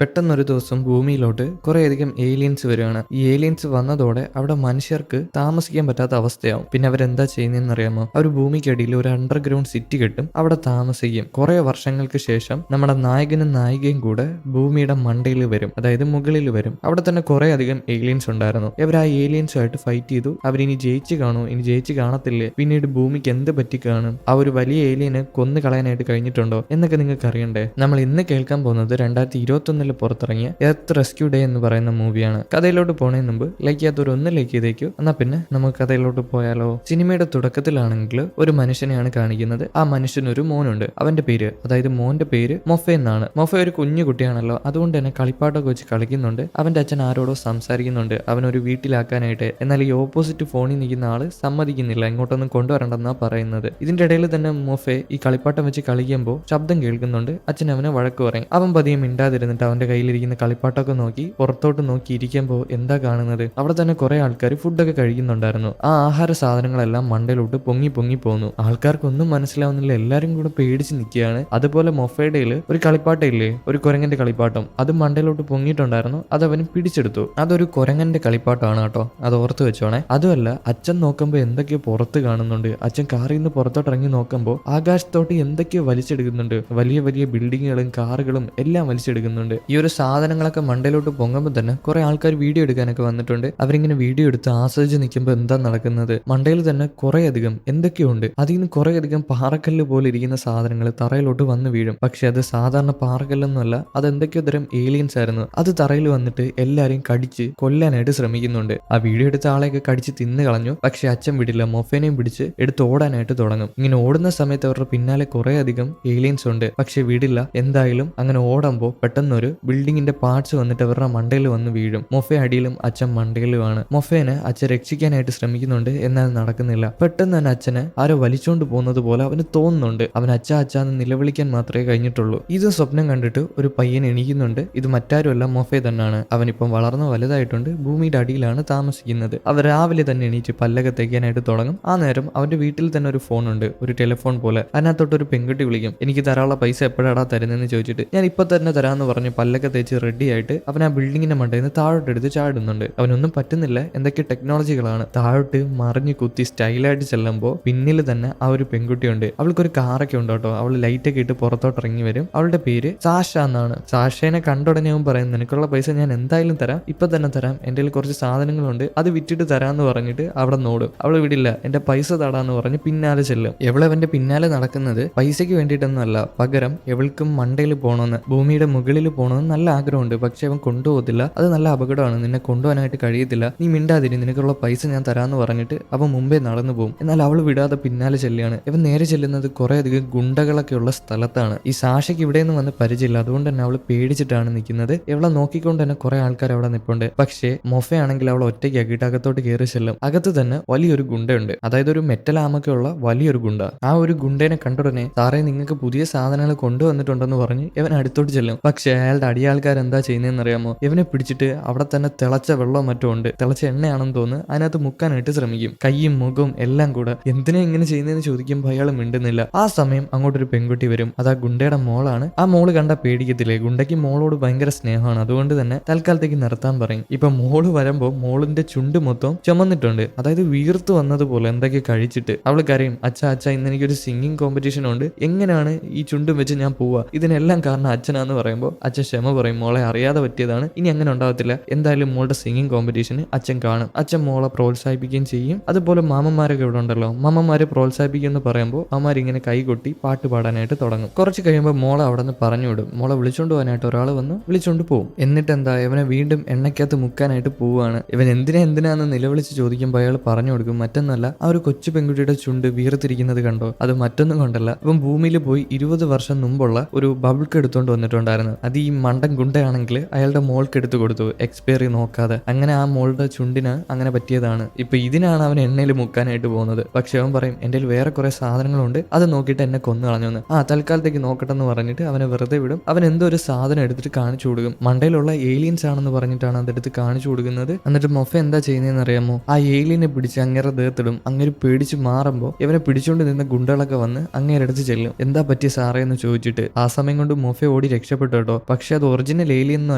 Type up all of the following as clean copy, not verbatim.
പെട്ടെന്നൊരു ദിവസം ഭൂമിയിലോട്ട് കുറേയധികം ഏലിയൻസ് വരികയാണ്. ഈ ഏലിയൻസ് വന്നതോടെ അവിടെ മനുഷ്യർക്ക് താമസിക്കാൻ പറ്റാത്ത അവസ്ഥയാവും. പിന്നെ അവരെന്താ ചെയ്യുന്നതെന്ന് അറിയാമോ? അവർ ഭൂമിക്കടിയിൽ ഒരു അണ്ടർഗ്രൗണ്ട് സിറ്റി കെട്ടും, അവിടെ താമസിക്കും. കുറെ വർഷങ്ങൾക്ക് ശേഷം നമ്മുടെ നായകനും നായികയും കൂടെ ഭൂമിയുടെ മണ്ടയിൽ വരും, അതായത് മുകളിൽ വരും. അവിടെ തന്നെ കുറെ അധികം ഏലിയൻസ് ഉണ്ടായിരുന്നു. ഇവർ ആ ഏലിയൻസുമായിട്ട് ഫൈറ്റ് ചെയ്തു. അവരിനി ജയിച്ചു കാണുമോ, ഇനി ജയിച്ചു കാണത്തില്ലേ, പിന്നീട് ഭൂമിക്ക് എന്ത് പറ്റി കാണും, ആ ഒരു വലിയ ഏലിയനെ കൊന്നു കളയാനായിട്ട് കഴിഞ്ഞിട്ടുണ്ടോ എന്നൊക്കെ നിങ്ങൾക്ക് അറിയണ്ടേ? നമ്മൾ ഇന്ന് കേൾക്കാൻ പോകുന്നത് 2021 പുറത്തിറങ്ങിയ എർത്ത് റെസ്ക്യൂ ഡേ എന്ന് പറയുന്ന മൂവിയാണ്. കഥയിലോട്ട് പോണതിന് മുമ്പ് ലൈക്ക് ചെയ്യാത്തവർ ഒന്ന് ലൈക്ക് ചെയ്തേക്കൂ. എന്നാ പിന്നെ നമുക്ക് കഥയിലോട്ട് പോയാലോ? സിനിമയുടെ തുടക്കത്തിലാണെങ്കിൽ ഒരു മനുഷ്യനെയാണ് കാണിക്കുന്നത്. ആ മനുഷ്യനൊരു മോനുണ്ട്. അവന്റെ പേര്, അതായത് മോന്റെ പേര് മൊഫെ എന്നാണ്. മൊഫെ ഒരു കുഞ്ഞു കുട്ടിയാണല്ലോ, അതുകൊണ്ട് തന്നെ കളിപ്പാട്ടൊക്കെ വെച്ച് കളിക്കുന്നുണ്ട്. അവന്റെ അച്ഛൻ ആരോടോ സംസാരിക്കുന്നുണ്ട് അവനൊരു വീട്ടിലാക്കാനായിട്ട്. എന്നാൽ ഈ ഓപ്പോസിറ്റ് ഫോണിൽ നിൽക്കുന്ന ആള് സമ്മതിക്കുന്നില്ല, ഇങ്ങോട്ടൊന്നും കൊണ്ടുവരണ്ടെന്നാ പറയുന്നത്. ഇതിന്റെ ഇടയിൽ തന്നെ മൊഫെ ഈ കളിപ്പാട്ടം വെച്ച് കളിക്കുമ്പോൾ ശബ്ദം കേൾക്കുന്നുണ്ട്. അച്ഛൻ അവനെ വഴക്ക് പറയും. അവൻ പതിയെ മിണ്ടാതിരുന്നിട്ട് അവന്റെ കയ്യിലിരിക്കുന്ന കളിപ്പാട്ടൊക്കെ നോക്കി പുറത്തോട്ട് നോക്കി ഇരിക്കുമ്പോൾ എന്താ കാണുന്നത്? അവിടെ തന്നെ കുറെ ആൾക്കാർ ഫുഡൊക്കെ കഴിക്കുന്നുണ്ടായിരുന്നു. ആ ആഹാര സാധനങ്ങളെല്ലാം മണ്ടയിലോട്ട് പൊങ്ങി പൊങ്ങി പോന്നു. ആൾക്കാർക്കൊന്നും മനസ്സിലാവുന്നില്ല, എല്ലാരും കൂടെ പേടിച്ച് നിൽക്കുകയാണ്. അതുപോലെ മൊഫേഡയിൽ ഒരു കളിപ്പാട്ടം ഇല്ലേ, ഒരു കുരങ്ങന്റെ കളിപ്പാട്ടം, അത് മണ്ടയിലോട്ട് പൊങ്ങിയിട്ടുണ്ടായിരുന്നു. അത് അവന് പിടിച്ചെടുത്തു. അതൊരു കുരങ്ങന്റെ കളിപ്പാട്ടമാണ് കേട്ടോ, അത് ഓർത്ത് വെച്ചോണേ. അതുമല്ല, അച്ഛൻ നോക്കുമ്പോൾ എന്തൊക്കെയോ പുറത്ത് കാണുന്നുണ്ട്. അച്ഛൻ കാറിൽ നിന്ന് പുറത്തോട്ട് ഇറങ്ങി നോക്കുമ്പോൾ ആകാശത്തോട്ട് എന്തൊക്കെയോ വലിച്ചെടുക്കുന്നുണ്ട്. വലിയ വലിയ ബിൽഡിങ്ങുകളും കാറുകളും എല്ലാം വലിച്ചെടുക്കുന്നുണ്ട്. ഈ ഒരു സാധനങ്ങളൊക്കെ മണ്ടയിലോട്ട് പൊങ്ങുമ്പോൾ തന്നെ കുറെ ആൾക്കാർ വീഡിയോ എടുക്കാനൊക്കെ വന്നിട്ടുണ്ട്. അവരിങ്ങനെ വീഡിയോ എടുത്ത് ആസ്വദിച്ച് നിൽക്കുമ്പോൾ എന്താ നടക്കുന്നത്? മണ്ടയിൽ തന്നെ കുറെ അധികം എന്തൊക്കെയുണ്ട്. അതിൽ നിന്ന് കുറെ അധികം പാറക്കല്ല് പോലെ ഇരിക്കുന്ന സാധനങ്ങൾ തറയിലോട്ട് വന്ന് വീഴും. പക്ഷെ അത് സാധാരണ പാറക്കല്ലൊന്നുമല്ല, അത് എന്തൊക്കെയോ തരം ഏലിയൻസ് ആയിരുന്നു. അത് തറയിൽ വന്നിട്ട് എല്ലാരെയും കടിച്ച് കൊല്ലാനായിട്ട് ശ്രമിക്കുന്നുണ്ട്. ആ വീഡിയോ എടുത്ത ആളെയൊക്കെ കടിച്ച് തിന്നു കളഞ്ഞു. പക്ഷെ അച്ഛൻ വിടില്ല, മൊഫേനെയും പിടിച്ച് എടുത്ത് ഓടാനായിട്ട് തുടങ്ങും. ഇങ്ങനെ ഓടുന്ന സമയത്ത് അവരുടെ പിന്നാലെ കുറെ അധികം ഏലിയൻസ് ഉണ്ട്. പക്ഷെ വിടില്ല. എന്തായാലും അങ്ങനെ ഓടുമ്പോൾ പെട്ടെന്നൊരു ബിൽഡിങ്ങിന്റെ പാർട്സ് വന്നിട്ട് അവരുടെ മണ്ടയിൽ വന്ന് വീഴും. മൊഫെ അടിയിലും അച്ഛൻ മണ്ടയിലുമാണ്. മൊഫേനെ അച്ഛൻ രക്ഷിക്കാനായിട്ട് ശ്രമിക്കുന്നുണ്ട്, എന്നാൽ നടക്കുന്നില്ല. പെട്ടെന്ന് തന്നെ അച്ഛനെ ആരോ വലിച്ചോണ്ട് പോകുന്നത് പോലെ അവന് തോന്നുന്നുണ്ട്. അവൻ അച്ഛാന്ന് നിലവിളിക്കാൻ മാത്രമേ കഴിഞ്ഞിട്ടുള്ളൂ. ഇത് സ്വപ്നം കണ്ടിട്ട് ഒരു പയ്യൻ എണീക്കുന്നുണ്ട്. ഇത് മറ്റാരുമല്ല, മൊഫെ തന്നെയാണ്. അവനിപ്പം വളർന്നു വലുതായിട്ടുണ്ട്, ഭൂമിയുടെ അടിയിലാണ് താമസിക്കുന്നത്. അവൻ രാവിലെ തന്നെ എണീറ്റ് പല്ലൊക്കെ തേക്കാനായിട്ട് തുടങ്ങും. ആ നേരം അവന്റെ വീട്ടിൽ തന്നെ ഒരു ഫോൺ ഉണ്ട്, ഒരു ടെലിഫോൺ പോലെ. അതിനകത്തോട്ട് ഒരു പെൺകുട്ടി വിളിക്കും. എനിക്ക് തരാനുള്ള പൈസ എപ്പോഴാടാ തരുന്നതെന്ന് ചോദിച്ചിട്ട്. ഞാൻ ഇപ്പൊ തന്നെ തരാമെന്ന് പറഞ്ഞ് പല്ലൊക്കെ തേച്ച് റെഡി ആയിട്ട് അവൻ ആ ബിൽഡിങ്ങിന്റെ മണ്ടയിൽ നിന്ന് താഴോട്ട് എടുത്ത് ചാടുന്നുണ്ട്. അവനൊന്നും പറ്റുന്നില്ല, എന്തൊക്കെ ടെക്നോളജികളാണ്. താഴോട്ട് മറിഞ്ഞു കുത്തി സ്റ്റൈലായിട്ട് ചെല്ലുമ്പോൾ പിന്നിൽ തന്നെ ആ ഒരു പെൺകുട്ടിയുണ്ട്. അവൾക്കൊരു കാറൊക്കെ ഉണ്ട് കേട്ടോ. അവൾ ലൈറ്റൊക്കെ ഇട്ട് പുറത്തോട്ട് ഇറങ്ങി വരും. അവളുടെ പേര് സാഷ എന്നാണ്. സാഷേനെ കണ്ടുടനെ അവൻ പറയും, നിനക്കുള്ള പൈസ ഞാൻ എന്തായാലും തരാം, ഇപ്പൊ തന്നെ തരാം, എന്റെ കയ്യിൽ കുറച്ച് സാധനങ്ങളുണ്ട്, അത് വിറ്റിട്ട് തരാന്ന് പറഞ്ഞിട്ട് അവിടെ നോടും. അവൾ വിടില്ല, എന്റെ പൈസ തടാന്ന് പറഞ്ഞ് പിന്നാലെ ചെല്ലും. എവളവന്റെ പിന്നാലെ നടക്കുന്നത് പൈസയ്ക്ക് വേണ്ടിയിട്ടൊന്നുമല്ല, പകരം എവൾക്കും മണ്ടയിൽ പോകണമെന്ന്, ഭൂമിയുടെ മുകളിൽ പോകണമെന്ന് നല്ല ആഗ്രഹമുണ്ട്. പക്ഷെ അവൻ കൊണ്ടുപോകത്തില്ല, അത് നല്ല അപകടമാണ്, നിന്നെ കൊണ്ടുപോകാനായിട്ട് കഴിയത്തില്ല, നീ മിണ്ടാതിരി, നിനക്കുള്ള പൈസ ഞാൻ തരാന്ന് പറഞ്ഞിട്ട് അവൻ മുമ്പേ നടന്നു പോകും. എന്നാൽ അവൾ വിടാതെ പിന്നാലെ ചെല്ലുകയാണ്. ഇവൻ നേരെ ചെല്ലുന്നത് കുറെ അധികം ഗുണ്ടകളൊക്കെ ഉള്ള സ്ഥലത്താണ്. ഈ സാഷയ്ക്ക് ഇവിടെ നിന്ന് വന്ന് പരിചയമില്ല, അതുകൊണ്ട് തന്നെ അവൾ പേടിച്ചിട്ടാണ് നിൽക്കുന്നത്. ഇവളെ നോക്കിക്കൊണ്ട് തന്നെ കുറെ ആൾക്കാർ അവിടെ നിൽപ്പുണ്ട്. പക്ഷേ മൊഫെ ആണെങ്കിൽ അവൾ ഒറ്റയ്ക്കാക്കിയിട്ട് അകത്തോട്ട് കയറി ചെല്ലും. അകത്ത് തന്നെ വലിയൊരു ഗുണ്ടയുണ്ട്, അതായത് ഒരു മെറ്റൽ ആമൊക്കെ ഉള്ള വലിയൊരു ഗുണ്ട. ആ ഒരു ഗുണ്ടേനെ കണ്ടുടനെ, സാറേ നിങ്ങൾക്ക് പുതിയ സാധനങ്ങൾ കൊണ്ടുവന്നിട്ടുണ്ടെന്ന് പറഞ്ഞ് ഇവൻ അടുത്തോട്ട് ചെല്ലും. പക്ഷെ അയാളുടെ അടിയാൾക്കാർ എന്താ ചെയ്യുന്നതെന്ന് അറിയാമോ? ഇവനെ പിടിച്ചിട്ട് അവിടെ തന്നെ തിളച്ച വെള്ളവും മറ്റും ഉണ്ട്, തിളച്ച എണ്ണയാണെന്ന് തോന്നുന്നു, അതിനകത്ത് മുക്കാനായിട്ട് ശ്രമിക്കും. കൈയും മുഖവും എല്ലാം കൂടെ. എന്തിനാ ഇങ്ങനെ ചെയ്യുന്നതെന്ന് ചോദിക്കുമ്പോൾ അയാൾ മിണ്ടുന്നില്ല. ആ സമയം അങ്ങോട്ടൊരു പെൺകുട്ടി വരും. അത് ആ ഗുണ്ടയുടെ മോളാണ്. ആ മോള് കണ്ട പേടിക്കത്തില്ലേ, ഗുണ്ടയ്ക്ക് മോളോട് ഭയങ്കര സ്നേഹമാണ്, അതുകൊണ്ട് തന്നെ തൽക്കാലത്തേക്ക് നിർത്താൻ പറയും. ഇപ്പൊ മോള് വരുമ്പോ മോളിന്റെ ചുണ്ട് മൊത്തം ചുമന്നിട്ടുണ്ട്, അതായത് വീർത്ത് വന്നതുപോലെ എന്തൊക്കെ കഴിച്ചിട്ട്. അവള് കരയും, അച്ഛാ ഇന്ന് എനിക്കൊരു സിംഗിങ് കോമ്പറ്റീഷൻ ഉണ്ട്, എങ്ങനെയാണ് ഈ ചുണ്ടും വെച്ച് ഞാൻ പോവാ, ഇതിനെല്ലാം കാരണം അച്ഛനാന്ന് പറയുമ്പോൾ അച്ഛൻ ക്ഷമ പറയും, മോളെ അറിയാതെ പറ്റിയതാണ്, ഇനി അങ്ങനെ ഉണ്ടാവത്തില്ല, എന്തായാലും മോളുടെ സിംഗിങ് കോമ്പറ്റീഷന് അച്ഛൻ കാണും. അച്ഛൻ മോളെ പ്രോത്സാഹിപ്പിക്കുകയും ചെയ്യും. അതുപോലെ മാമന്മാരൊക്കെ ഇവിടെ ഉണ്ടല്ലോ, മാമന്മാരെ പ്രോത്സാഹിപ്പിക്കുമെന്ന് പറയുമ്പോൾ അമ്മമാരിങ്ങനെ കൈകൊട്ടി പാട്ട് പാടാനായിട്ട് തുടങ്ങും. കുറച്ച് കഴിയുമ്പോൾ മോളെ അവിടെ നിന്ന് പറഞ്ഞു വിടും. മോളെ വിളിച്ചോണ്ട് പോകാനായിട്ട് ഒരാൾ വന്ന് വിളിച്ചോണ്ട് പോകും. എന്നിട്ട് എന്താ, ഇവനെ വീണ്ടും എണ്ണയ്ക്കകത്ത് മുക്കാനായിട്ട് പോവുകയാണ്. ഇവൻ എന്തിനാന്ന് നിലവിളിച്ച് ചോദിക്കുമ്പോൾ അയാൾ പറഞ്ഞു കൊടുക്കും, മറ്റൊന്നല്ല, ആ ഒരു കൊച്ചു പെൺകുട്ടിയുടെ ചുണ്ട് വീർത്തിരിക്കുന്നത് കണ്ടോ, അത് മറ്റൊന്നും കൊണ്ടല്ല, ഇപ്പം ഭൂമിയിൽ പോയി 20 വർഷം മുമ്പുള്ള ഒരു ബബിൾക്ക് എടുത്തോണ്ട് വന്നിട്ടുണ്ടായിരുന്നു. അത് ഈ മണ്ടൻ ഗുണ്ടയാണെങ്കിൽ അയാളുടെ മോൾക്ക് എടുത്തു കൊടുത്തു, എക്സ്പയറി നോക്കാതെ. അങ്ങനെ ആ മോളുടെ ചുണ്ടിന് അങ്ങനെ പറ്റിയതാണ്. ഇപ്പൊ ഇതിനാണ് അവൻ എണ്ണയിൽ മുക്കാനായിട്ട് പോകുന്നത്. പക്ഷെ അവൻ പറയും, എന്റെ വേറെ കുറെ സാധനങ്ങളുണ്ട്, അത് നോക്കിയിട്ട് എന്നെ കൊന്നു കളഞ്ഞു. തൽക്കാലത്തേക്ക് നോക്കട്ടെ എന്ന് പറഞ്ഞിട്ട് അവനെ വെറുതെ വിടും. അവൻ എന്തോ ഒരു സാധനം എടുത്തിട്ട് കാണിച്ചു കൊടുക്കും. മണ്ടയിലുള്ള ഏലിയൻസ് ആണെന്ന് പറഞ്ഞിട്ടാണ് അതെടുത്ത് കാണിച്ചു കൊടുക്കുന്നത്. എന്നിട്ട് മൊഫ എന്താ ചെയ്യുന്നതെന്ന് അറിയാമോ? ആ ഏലിയനെ പിടിച്ച് അങ്ങേരെ ദേഹത്തിടും. അങ്ങേര് പേടിച്ച് മാറുമ്പോൾ ഇവനെ പിടിച്ചുകൊണ്ട് നിന്ന ഗുണ്ടകളൊക്കെ വന്ന് അങ്ങേരടുത്ത് ചെല്ലും. എന്താ പറ്റിയ സാറേ എന്ന് ചോദിച്ചിട്ട്. ആ സമയം കൊണ്ട് മൊഫ ഓടി രക്ഷപ്പെട്ടു കേട്ടോ. പക്ഷെ പക്ഷെ അത് ഒറിജിനൽ ഏലിയൻ ഒന്നും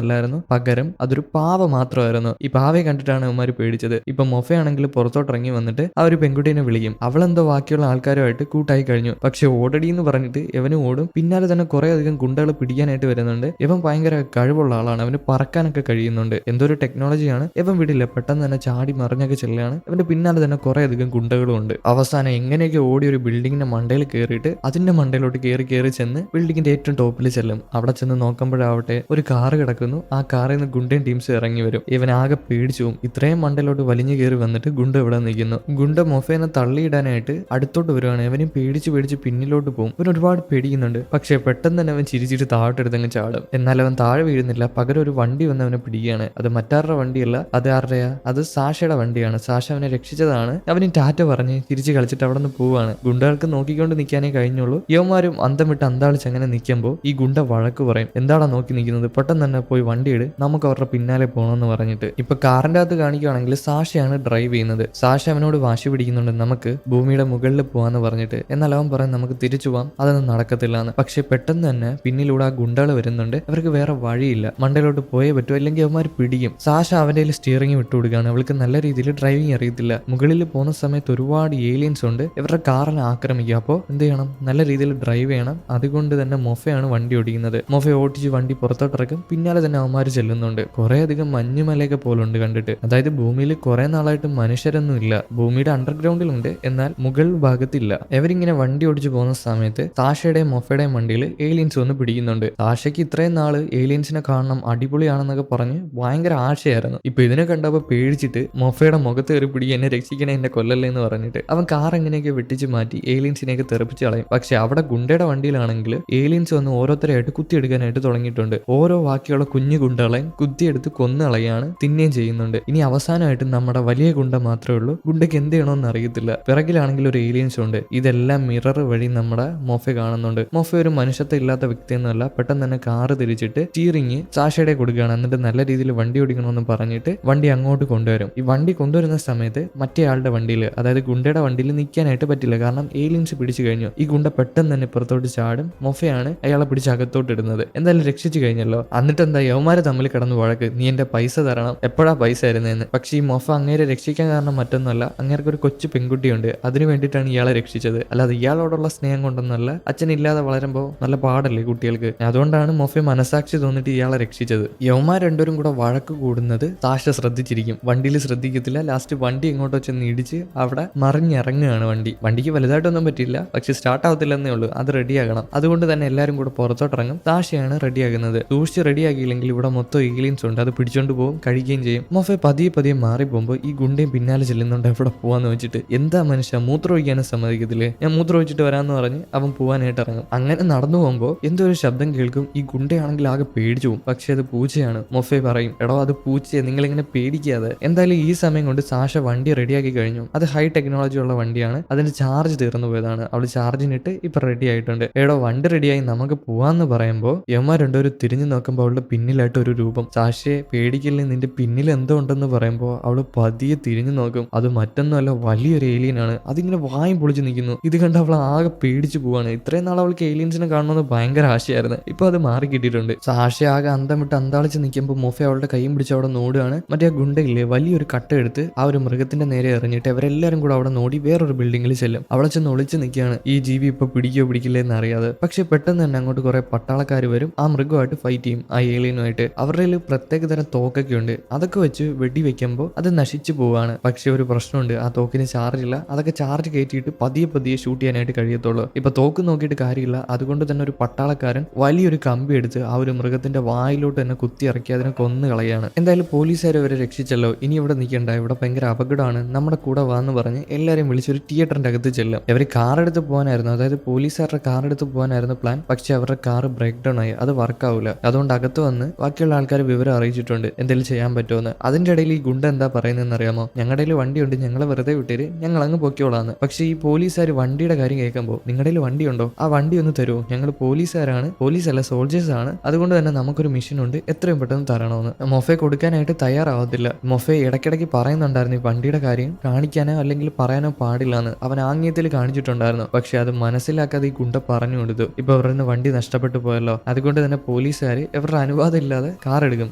അല്ലായിരുന്നു, പകരം അതൊരു പാവ മാത്രമായിരുന്നു. ഈ പാവയെ കണ്ടിട്ടാണ് അവന്മാർ പേടിച്ചത്. ഇപ്പൊ മൊഫ ആണെങ്കിൽ പുറത്തോട്ട് ഇറങ്ങി വന്നിട്ട് ആ ഒരു പെൺകുട്ടീനെ വിളിക്കും. അവളെന്തോ ബാക്കിയുള്ള ആൾക്കാരുമായിട്ട് കൂട്ടായി കഴിഞ്ഞു. പക്ഷെ ഓടടി എന്ന് പറഞ്ഞിട്ട് ഇവനും ഓടും. പിന്നാലെ തന്നെ കുറെ അധികം ഗുണ്ടകൾ പിടിക്കാനായിട്ട് വരുന്നുണ്ട്. ഇവൻ ഭയങ്കര കഴിവുള്ള ആളാണ്, അവന് പറക്കാനൊക്കെ കഴിയുന്നുണ്ട്. എന്തോ ഒരു ടെക്നോളജിയാണ്. ഇവൻ വിടില്ല, പെട്ടെന്ന് തന്നെ ചാടി മറിഞ്ഞൊക്കെ ചെല്ലുകയാണ്. ഇവന്റെ പിന്നാലെ തന്നെ കുറെ അധികം ഗുണ്ടകളും ഉണ്ട്. അവസാനം എങ്ങനെയൊക്കെ ഓടി ഒരു ബിൽഡിങ്ങിന്റെ മണ്ടയിൽ കയറിയിട്ട് അതിന്റെ മണ്ടയിലോട്ട് കയറി ചെന്ന് ബിൽഡിങ്ങിന്റെ ഏറ്റവും ടോപ്പിൽ ചെല്ലും. അവിടെ ചെന്ന് നോക്കുമ്പോഴാവട്ടെ ഒരു കാറ് കിടക്കുന്നു. ആ കാറിൽ നിന്ന് ഗുണ്ടയും ടീംസ് ഇറങ്ങി വരും. ഇവൻ ആകെ പേടിച്ചു പോകും. ഇത്രയും മണ്ടയിലോട്ട് വലിഞ്ഞു കയറി വന്നിട്ട് ഗുണ്ട ഇവിടെ നിൽക്കുന്നു. ഗുണ്ട മൊഫേനെ തള്ളിയിടാനായിട്ട് അടുത്തോട്ട് വരുവാണ്. അവനും പേടിച്ച് പിന്നിലോട്ട് പോകും. അവൻ ഒരുപാട് പേടിക്കുന്നുണ്ട്. പക്ഷെ പെട്ടെന്ന് തന്നെ അവൻ ചിരിച്ചിട്ട് താഴോട്ടെടുത്തങ്ങ് ചാടും. എന്നാൽ അവൻ താഴെ വീഴുന്നില്ല. പകരം ഒരു വണ്ടി വന്ന് അവനെ പിടിക്കുകയാണ്. അത് മറ്റാരുടെ വണ്ടിയല്ല, അത് ആരുടെയാ? അത് സാഷയുടെ വണ്ടിയാണ്. സാഷ അവനെ രക്ഷിച്ചതാണ്. അവന് ടാറ്റ പറഞ്ഞ് തിരിച്ച് കളിച്ചിട്ട് അവിടെ നിന്ന് പോവാണ്. ഗുണ്ടകൾക്ക് നോക്കിക്കൊണ്ട് നിൽക്കാനേ കഴിഞ്ഞുള്ളൂ. യവന്മാരും അന്തം വിട്ട് അന്താളിച്ച് അങ്ങനെ നിൽക്കുമ്പോൾ ഈ ഗുണ്ട വഴക്ക് പറയും, എന്താടാ നോക്കി നിൽക്കുന്നത്, പെട്ടെന്ന് തന്നെ പോയി വണ്ടി ഇട്, നമുക്ക് അവരുടെ പിന്നാലെ പോകണമെന്ന് പറഞ്ഞിട്ട്. ഇപ്പൊ കാറിന്റെ അകത്ത് കാണിക്കുകയാണെങ്കിൽ സാഷയാണ് ഡ്രൈവ് ചെയ്യുന്നത്. സാഷ അവനോട് വാശി പിടിക്കുന്നുണ്ട്, നമുക്ക് ഭൂമിയുടെ മുകളിൽ പോവാന്ന് പറഞ്ഞിട്ട്. എന്നാൽ അവൻ പറയും നമുക്ക് തിരിച്ചു പോവാം, അതൊന്നും നടക്കത്തില്ല എന്ന്. പക്ഷെ പെട്ടെന്ന് തന്നെ പിന്നിലൂടെ ആ ഗുണ്ടകൾ വരുന്നുണ്ട്. അവർക്ക് വേറെ വഴിയില്ല, മണ്ടയിലോട്ട് പോയേ പറ്റൂ, അല്ലെങ്കിൽ അവന്മാർ പിടിക്കും. സാഷ അവന്റെ സ്റ്റിയറിംഗ് വിട്ടുകൊടുക്കുകയാണ്. അവൾക്ക് നല്ല രീതിയിൽ ഡ്രൈവിംഗ് അറിയത്തില്ല. മുകളിൽ പോകുന്ന സമയത്ത് ഒരുപാട് ഏലിയൻസ് ഉണ്ട്, ഇവരുടെ കാറിനെ ആക്രമിക്കുക. അപ്പോൾ എന്ത് ചെയ്യണം? നല്ല രീതിയിൽ ഡ്രൈവ് ചെയ്യണം. അതുകൊണ്ട് തന്നെ മൊഫയാണ് വണ്ടി ഓടിക്കുന്നത്. മൊഫ ഓടിച്ച് വണ്ടി പുറത്തോട്ടിറക്കും. പിന്നാലെ തന്നെ അവന്മാർ ചെല്ലുന്നുണ്ട്. കുറെ അധികം മഞ്ഞുമലയൊക്കെ പോലുണ്ട് കണ്ടിട്ട്. അതായത് ഭൂമിയിൽ കുറെ നാളായിട്ട് മനുഷ്യരൊന്നും ഇല്ല. ഭൂമിയുടെ അണ്ടർഗ്രൗണ്ടിലുണ്ട്, എന്നാൽ മുകൾ ഭാഗത്തില്ല. ഇവരിങ്ങനെ വണ്ടി ഓടിച്ചു പോകുന്ന സമയത്ത് സാഷയുടെയും മൊഫയുടെയും വണ്ടിയിൽ ഏലിയൻസ് വന്ന് പിടിക്കുന്നുണ്ട്. സാഷയ്ക്ക് ഇത്രയും നാള് ഏലിയൻസിനെ കാണണം, അടിപൊളിയാണെന്നൊക്കെ പറഞ്ഞ് ഭയങ്കര ആശയായിരുന്നു. ഇപ്പൊ ഇതിനെ കണ്ടപ്പോൾ പേടിച്ചിട്ട് മൊഫയുടെ മുഖത്ത് കയറി പിടി, എന്നെ രക്ഷിക്കണേ, എന്നെ കൊല്ലല്ലേ എന്ന് പറഞ്ഞിട്ട് അവൻ കാർ എങ്ങനെയൊക്കെ വെട്ടിച്ച് മാറ്റി ഏലിയൻസിനെയൊക്കെ തെറിപ്പിച്ച് കളയും. പക്ഷെ അവിടെ ഗുണ്ടയുടെ വണ്ടിയിലാണെങ്കിൽ ഏലിയൻസ് വന്ന് ഓരോരുത്തരായിട്ട് കുത്തിയെടുക്കാനായിട്ട് തുടങ്ങിയിട്ടുണ്ട്. ഓരോ ബാക്കിയുള്ള കുഞ്ഞു ഗുണ്ടകളെയും കുത്തിയെടുത്ത് കൊന്നുകളയാണ്, തിന്നുകയും ചെയ്യുന്നുണ്ട്. ഇനി അവസാനമായിട്ട് നമ്മുടെ വലിയ ഗുണ്ട മാത്രമേ ഉള്ളൂ. ഗുണ്ടയ്ക്ക് എന്ത് ചെയ്യണമെന്ന് അറിയത്തില്ല. പിറകിലാണെങ്കിൽ ഒരു ഏലിയൻസ് ഉണ്ട്. ഇതെല്ലാം മിറർ വഴി നമ്മുടെ മൊഫ കാണുന്നുണ്ട്. മൊഫ ഒരു മനുഷ്യത്വം ഇല്ലാത്ത വ്യക്തിയൊന്നുമല്ല. പെട്ടെന്ന് തന്നെ കാറ് തിരിച്ചിട്ട് സ്റ്റീറിങ് സാഷയുടെ കൊടുക്കുകയാണ്. എന്നിട്ട് നല്ല രീതിയിൽ വണ്ടി ഓടിക്കണമെന്ന് പറഞ്ഞിട്ട് വണ്ടി അങ്ങോട്ട് കൊണ്ടുവരും. ഈ വണ്ടി കൊണ്ടുവരുന്ന സമയത്ത് മറ്റേ ആളുടെ വണ്ടിയിൽ, അതായത് ഗുണ്ടയുടെ വണ്ടിയിൽ നിൽക്കാനായിട്ട് പറ്റില്ല, കാരണം ഏലിയൻസ് പിടിച്ചു കഴിഞ്ഞു. ഈ ഗുണ്ട പെട്ടെന്ന് തന്നെ പുറത്തോട്ട് ചാടും. മൊഫയാണ് അയാളെ പിടിച്ച് അകത്തോട്ട് ഇടുന്നത്. എന്തായാലും രക്ഷിച്ചു കഴിഞ്ഞല്ലോ. എന്നിട്ട് എന്താ, യവന്മാരെ തമ്മിൽ കിടന്ന് വഴക്ക്, നീ എന്റെ പൈസ തരണം, എപ്പോഴാ പൈസ തരുന്നതെന്ന്. പക്ഷെ ഈ മൊഫ അങ്ങേരെ രക്ഷിക്കാൻ കാരണം മറ്റൊന്നുമല്ല, അങ്ങേർക്ക് ഒരു കൊച്ചു പെൺകുട്ടിയുണ്ട്, അതിനു വേണ്ടിയിട്ടാണ് ഇയാളെ രക്ഷിച്ചത്. അല്ലാതെ ഇയാളോടുള്ള സ്നേഹം കൊണ്ടൊന്നല്ല. അച്ഛനില്ലാതെ വളരുമ്പോൾ നല്ല പാടല്ലേ കുട്ടികൾക്ക്, അതുകൊണ്ടാണ് മൊഫ മനസാക്ഷി തോന്നിട്ട് ഇയാളെ രക്ഷിച്ചത്. യവന്മാർ രണ്ടുപേരും കൂടെ വഴക്ക് കൂടുന്നത് സാഷ ശ്രദ്ധിച്ചിരിക്കും. വണ്ടിയിൽ ശ്രദ്ധിക്കത്തില്ല. ലാസ്റ്റ് വണ്ടി എങ്ങോട്ടോ ചെന്ന് ഇടിച്ച് അവിടെ മറിഞ്ഞിറങ്ങുകയാണ് വണ്ടി. വണ്ടിക്ക് വലുതായിട്ടൊന്നും പറ്റില്ല, പക്ഷെ സ്റ്റാർട്ട് ആവത്തില്ലെന്നേ ഉള്ളൂ. അത് റെഡിയാകണം. അതുകൊണ്ട് തന്നെ എല്ലാവരും കൂടെ പുറത്തോട്ടിറങ്ങും. സാഷയാണ് റെഡിയാകുന്നത്. സൂക്ഷിച്ച് റെഡിയാക്കിയില്ലെങ്കിൽ ഇവിടെ മൊത്തം ഏലിയൻസ് ഉണ്ട്, അത് പിടിച്ചോണ്ട് പോകും, കഴിക്കുകയും ചെയ്യും. മൊഫ പതിയെ മാറി പോകുമ്പോൾ ഈ ഗുണ്ടയും പിന്നാലെ ചെല്ലുന്നുണ്ട്. എവിടെ പോവാന്ന് വെച്ചിട്ട്, എന്താ മനുഷ്യ മൂത്രം ഒഴിക്കാനും സമ്മതിക്കത്തില്ലേ, ഞാൻ മൂത്രം ഒഴിച്ചിട്ട് വരാന്ന് പറഞ്ഞ് അവൻ പോവാനായിട്ട് ഇറങ്ങും. അങ്ങനെ നടന്നു പോകുമ്പോൾ എന്തോ ഒരു ശബ്ദം കേൾക്കും. ഈ ഗുണ്ടയാണെങ്കിൽ ആകെ പേടിച്ചു പോകും. പക്ഷെ അത് പൂച്ചയാണ്. മൊഫ പറയും, എടോ അത് പൂച്ചയെ, നിങ്ങളിങ്ങനെ പേടിക്കാതെ. എന്തായാലും ഈ സമയം കൊണ്ട് സാഷ വണ്ടി റെഡിയാക്കി കഴിഞ്ഞു. അത് ഹൈ ടെക്നോളജി ഉള്ള വണ്ടിയാണ്. അതിന്റെ ചാർജ് തീർന്നു പോയതാണ്. അവള് ചാർജിനിട്ട് ഇപ്പൊ റെഡി ആയിട്ടുണ്ട്. എടോ വണ്ടി റെഡിയായി, നമുക്ക് പോവാന്ന് പറയുമ്പോൾ യമ്മ രണ്ടുപേരും തിരിഞ്ഞു നോക്കുമ്പോൾ അവളുടെ പിന്നിലായിട്ട് ഒരു രൂപം. സാഷയെ പേടിക്കില്ലേ, നിന്റെ പിന്നിൽ എന്തോ ഉണ്ടെന്ന് പറയുമ്പോൾ അവള് പതിയെ തിരിഞ്ഞു നോക്കും. അത് മറ്റൊന്നുമല്ല, വലിയൊരു ഏലിയൻ ആണ്. അതിങ്ങനെ വായും പൊളിച്ച് നിൽക്കുന്നു. ഇത് കണ്ട് അവൾ ആകെ പേടിച്ചു പോവാണ്. ഇത്രയും നാൾ അവൾക്ക് ഏലിയൻസിനെ കാണണമെന്ന് ഭയങ്കര ആശയായിരുന്നു. ഇപ്പൊ അത് മാറി കിട്ടിയിട്ടുണ്ട്. സാഷ ആകെ അന്തം വിട്ട് അന്താളിച്ച് നിൽക്കുമ്പോൾ മൊഫ അവളുടെ കൈയും പിടിച്ച് അവിടെ നോടുകയാണ്. മറ്റേ ആ ഗുണ്ടയില്ലേ വലിയൊരു കട്ട എടുത്ത് ആ ഒരു മൃഗത്തിന്റെ നേരെ എറിഞ്ഞിട്ട് അവരെല്ലാരും കൂടെ അവിടെ നോടി വേറൊരു ബിൽഡിങ്ങിൽ ചെല്ലും. അവിടെ ചെന്ന് ഒളിച്ച് നിൽക്കുകയാണ്. ഈ ജീവി ഇപ്പൊ പിടിക്കോ പിടിക്കില്ലേ എന്ന് അറിയാതെ. പക്ഷെ പെട്ടെന്ന് തന്നെ അങ്ങോട്ട് കുറെ പട്ടാളക്കാർ വരും. ആ മൃഗമായിട്ട് ഫൈറ്റ് ചെയ്യും, ആ ഏലിയനുമായിട്ട്. അവരുടെ പ്രത്യേക തരം തോക്കൊക്കെ ഉണ്ട്. അതൊക്കെ വെച്ച് വെടി വെക്കുമ്പോൾ അത് നശിച്ചു പോവാണ്. പക്ഷെ ഒരു പ്രശ്നമുണ്ട്, ആ തോക്കിന് ചാർജ് ഇല്ല. അതൊക്കെ ചാർജ് കയറ്റിയിട്ട് പതിയെ ഷൂട്ട് ചെയ്യാനായിട്ട് കഴിയത്തുള്ളൂ. ഇപ്പൊ തോക്ക് നോക്കിയിട്ട് കാര്യമില്ല. അതുകൊണ്ട് തന്നെ ഒരു പട്ടാളക്കാരൻ വലിയൊരു കമ്പി എടുത്ത് ആ ഒരു മൃഗത്തിന്റെ വായിലോട്ട് തന്നെ കുത്തി ഇറക്കി അതിനെ കൊന്നു കളയാണ്. എന്തായാലും പോലീസുകാർ അവരെ രക്ഷിച്ചല്ലോ, ഇനി ഇവിടെ നിൽക്കണ്ട, ഇവിടെ ഭയങ്കര അപകടമാണ്, നമ്മുടെ കൂടെ വാന്ന് പറഞ്ഞ് എല്ലാവരെയും വിളിച്ചൊരു തിയേറ്ററിന്റെ അകത്ത് ചെല്ലും. അവർ കാർ എടുത്ത് പോകാനായിരുന്നു, അതായത് പോലീസുകാരുടെ കാർ എടുത്ത് പോകാനായിരുന്നു പ്ലാൻ. പക്ഷെ അവരുടെ കാർ ബ്രേക്ക് ഡൗൺ ആയി, അത് വർക്കാവില്ല. അതുകൊണ്ട് അകത്ത് വന്ന് ബാക്കിയുള്ള ആൾക്കാർ വിവരം അറിയിച്ചിട്ടുണ്ട് എന്തെങ്കിലും ചെയ്യാൻ പറ്റുമെന്ന്. അതിന്റെ ഇടയിൽ ഈ ഗുണ്ട എന്താ പറയുന്നതെന്ന് അറിയാമോ, ഞങ്ങളുടെ കയ്യിൽ വണ്ടിയുണ്ട്, ഞങ്ങളെ വെറുതെ വിട്ടേര്, ഞങ്ങൾ അങ്ങ് പൊക്കിയോളാന്ന്. പക്ഷെ ഈ പോലീസുകാർ വണ്ടിയുടെ കാര്യം കേൾക്കുമ്പോൾ, നിങ്ങളുടെ കയ്യിൽ വണ്ടിയുണ്ടോ, ആ വണ്ടി ഒന്ന് തരുമോ, ഞങ്ങൾ പോലീസുകാരാണ്, പോലീസല്ല സോൾജേഴ്സ് ആണ്, അതുകൊണ്ട് തന്നെ നമുക്കൊരു മിഷൻ ഉണ്ട്, എത്രയും പെട്ടെന്ന് തരണമെന്ന്. മൊഫെ കൊടുക്കാനായിട്ട് തയ്യാറാവത്തില്ല. മൊഫെ ഇടയ്ക്കിടയ്ക്ക് പറയുന്നുണ്ടായിരുന്നു ഈ വണ്ടിയുടെ കാര്യം കാണിക്കാനോ അല്ലെങ്കിൽ പറയാനോ പാടില്ലാന്ന്. അവൻ ആംഗ്യത്തിൽ കാണിച്ചിട്ടുണ്ടായിരുന്നു. പക്ഷെ അത് മനസ്സിലാക്കാതെ ഈ ഗുണ്ട പറഞ്ഞു കൊടുത്തു. ഇപ്പൊ അവരുടെ വണ്ടി നഷ്ടപ്പെട്ടു പോയല്ലോ, അതുകൊണ്ട് തന്നെ പോലീസുകാർ ഇവരുടെ അനുവാദം ഇല്ലാതെ കാർ എടുക്കും.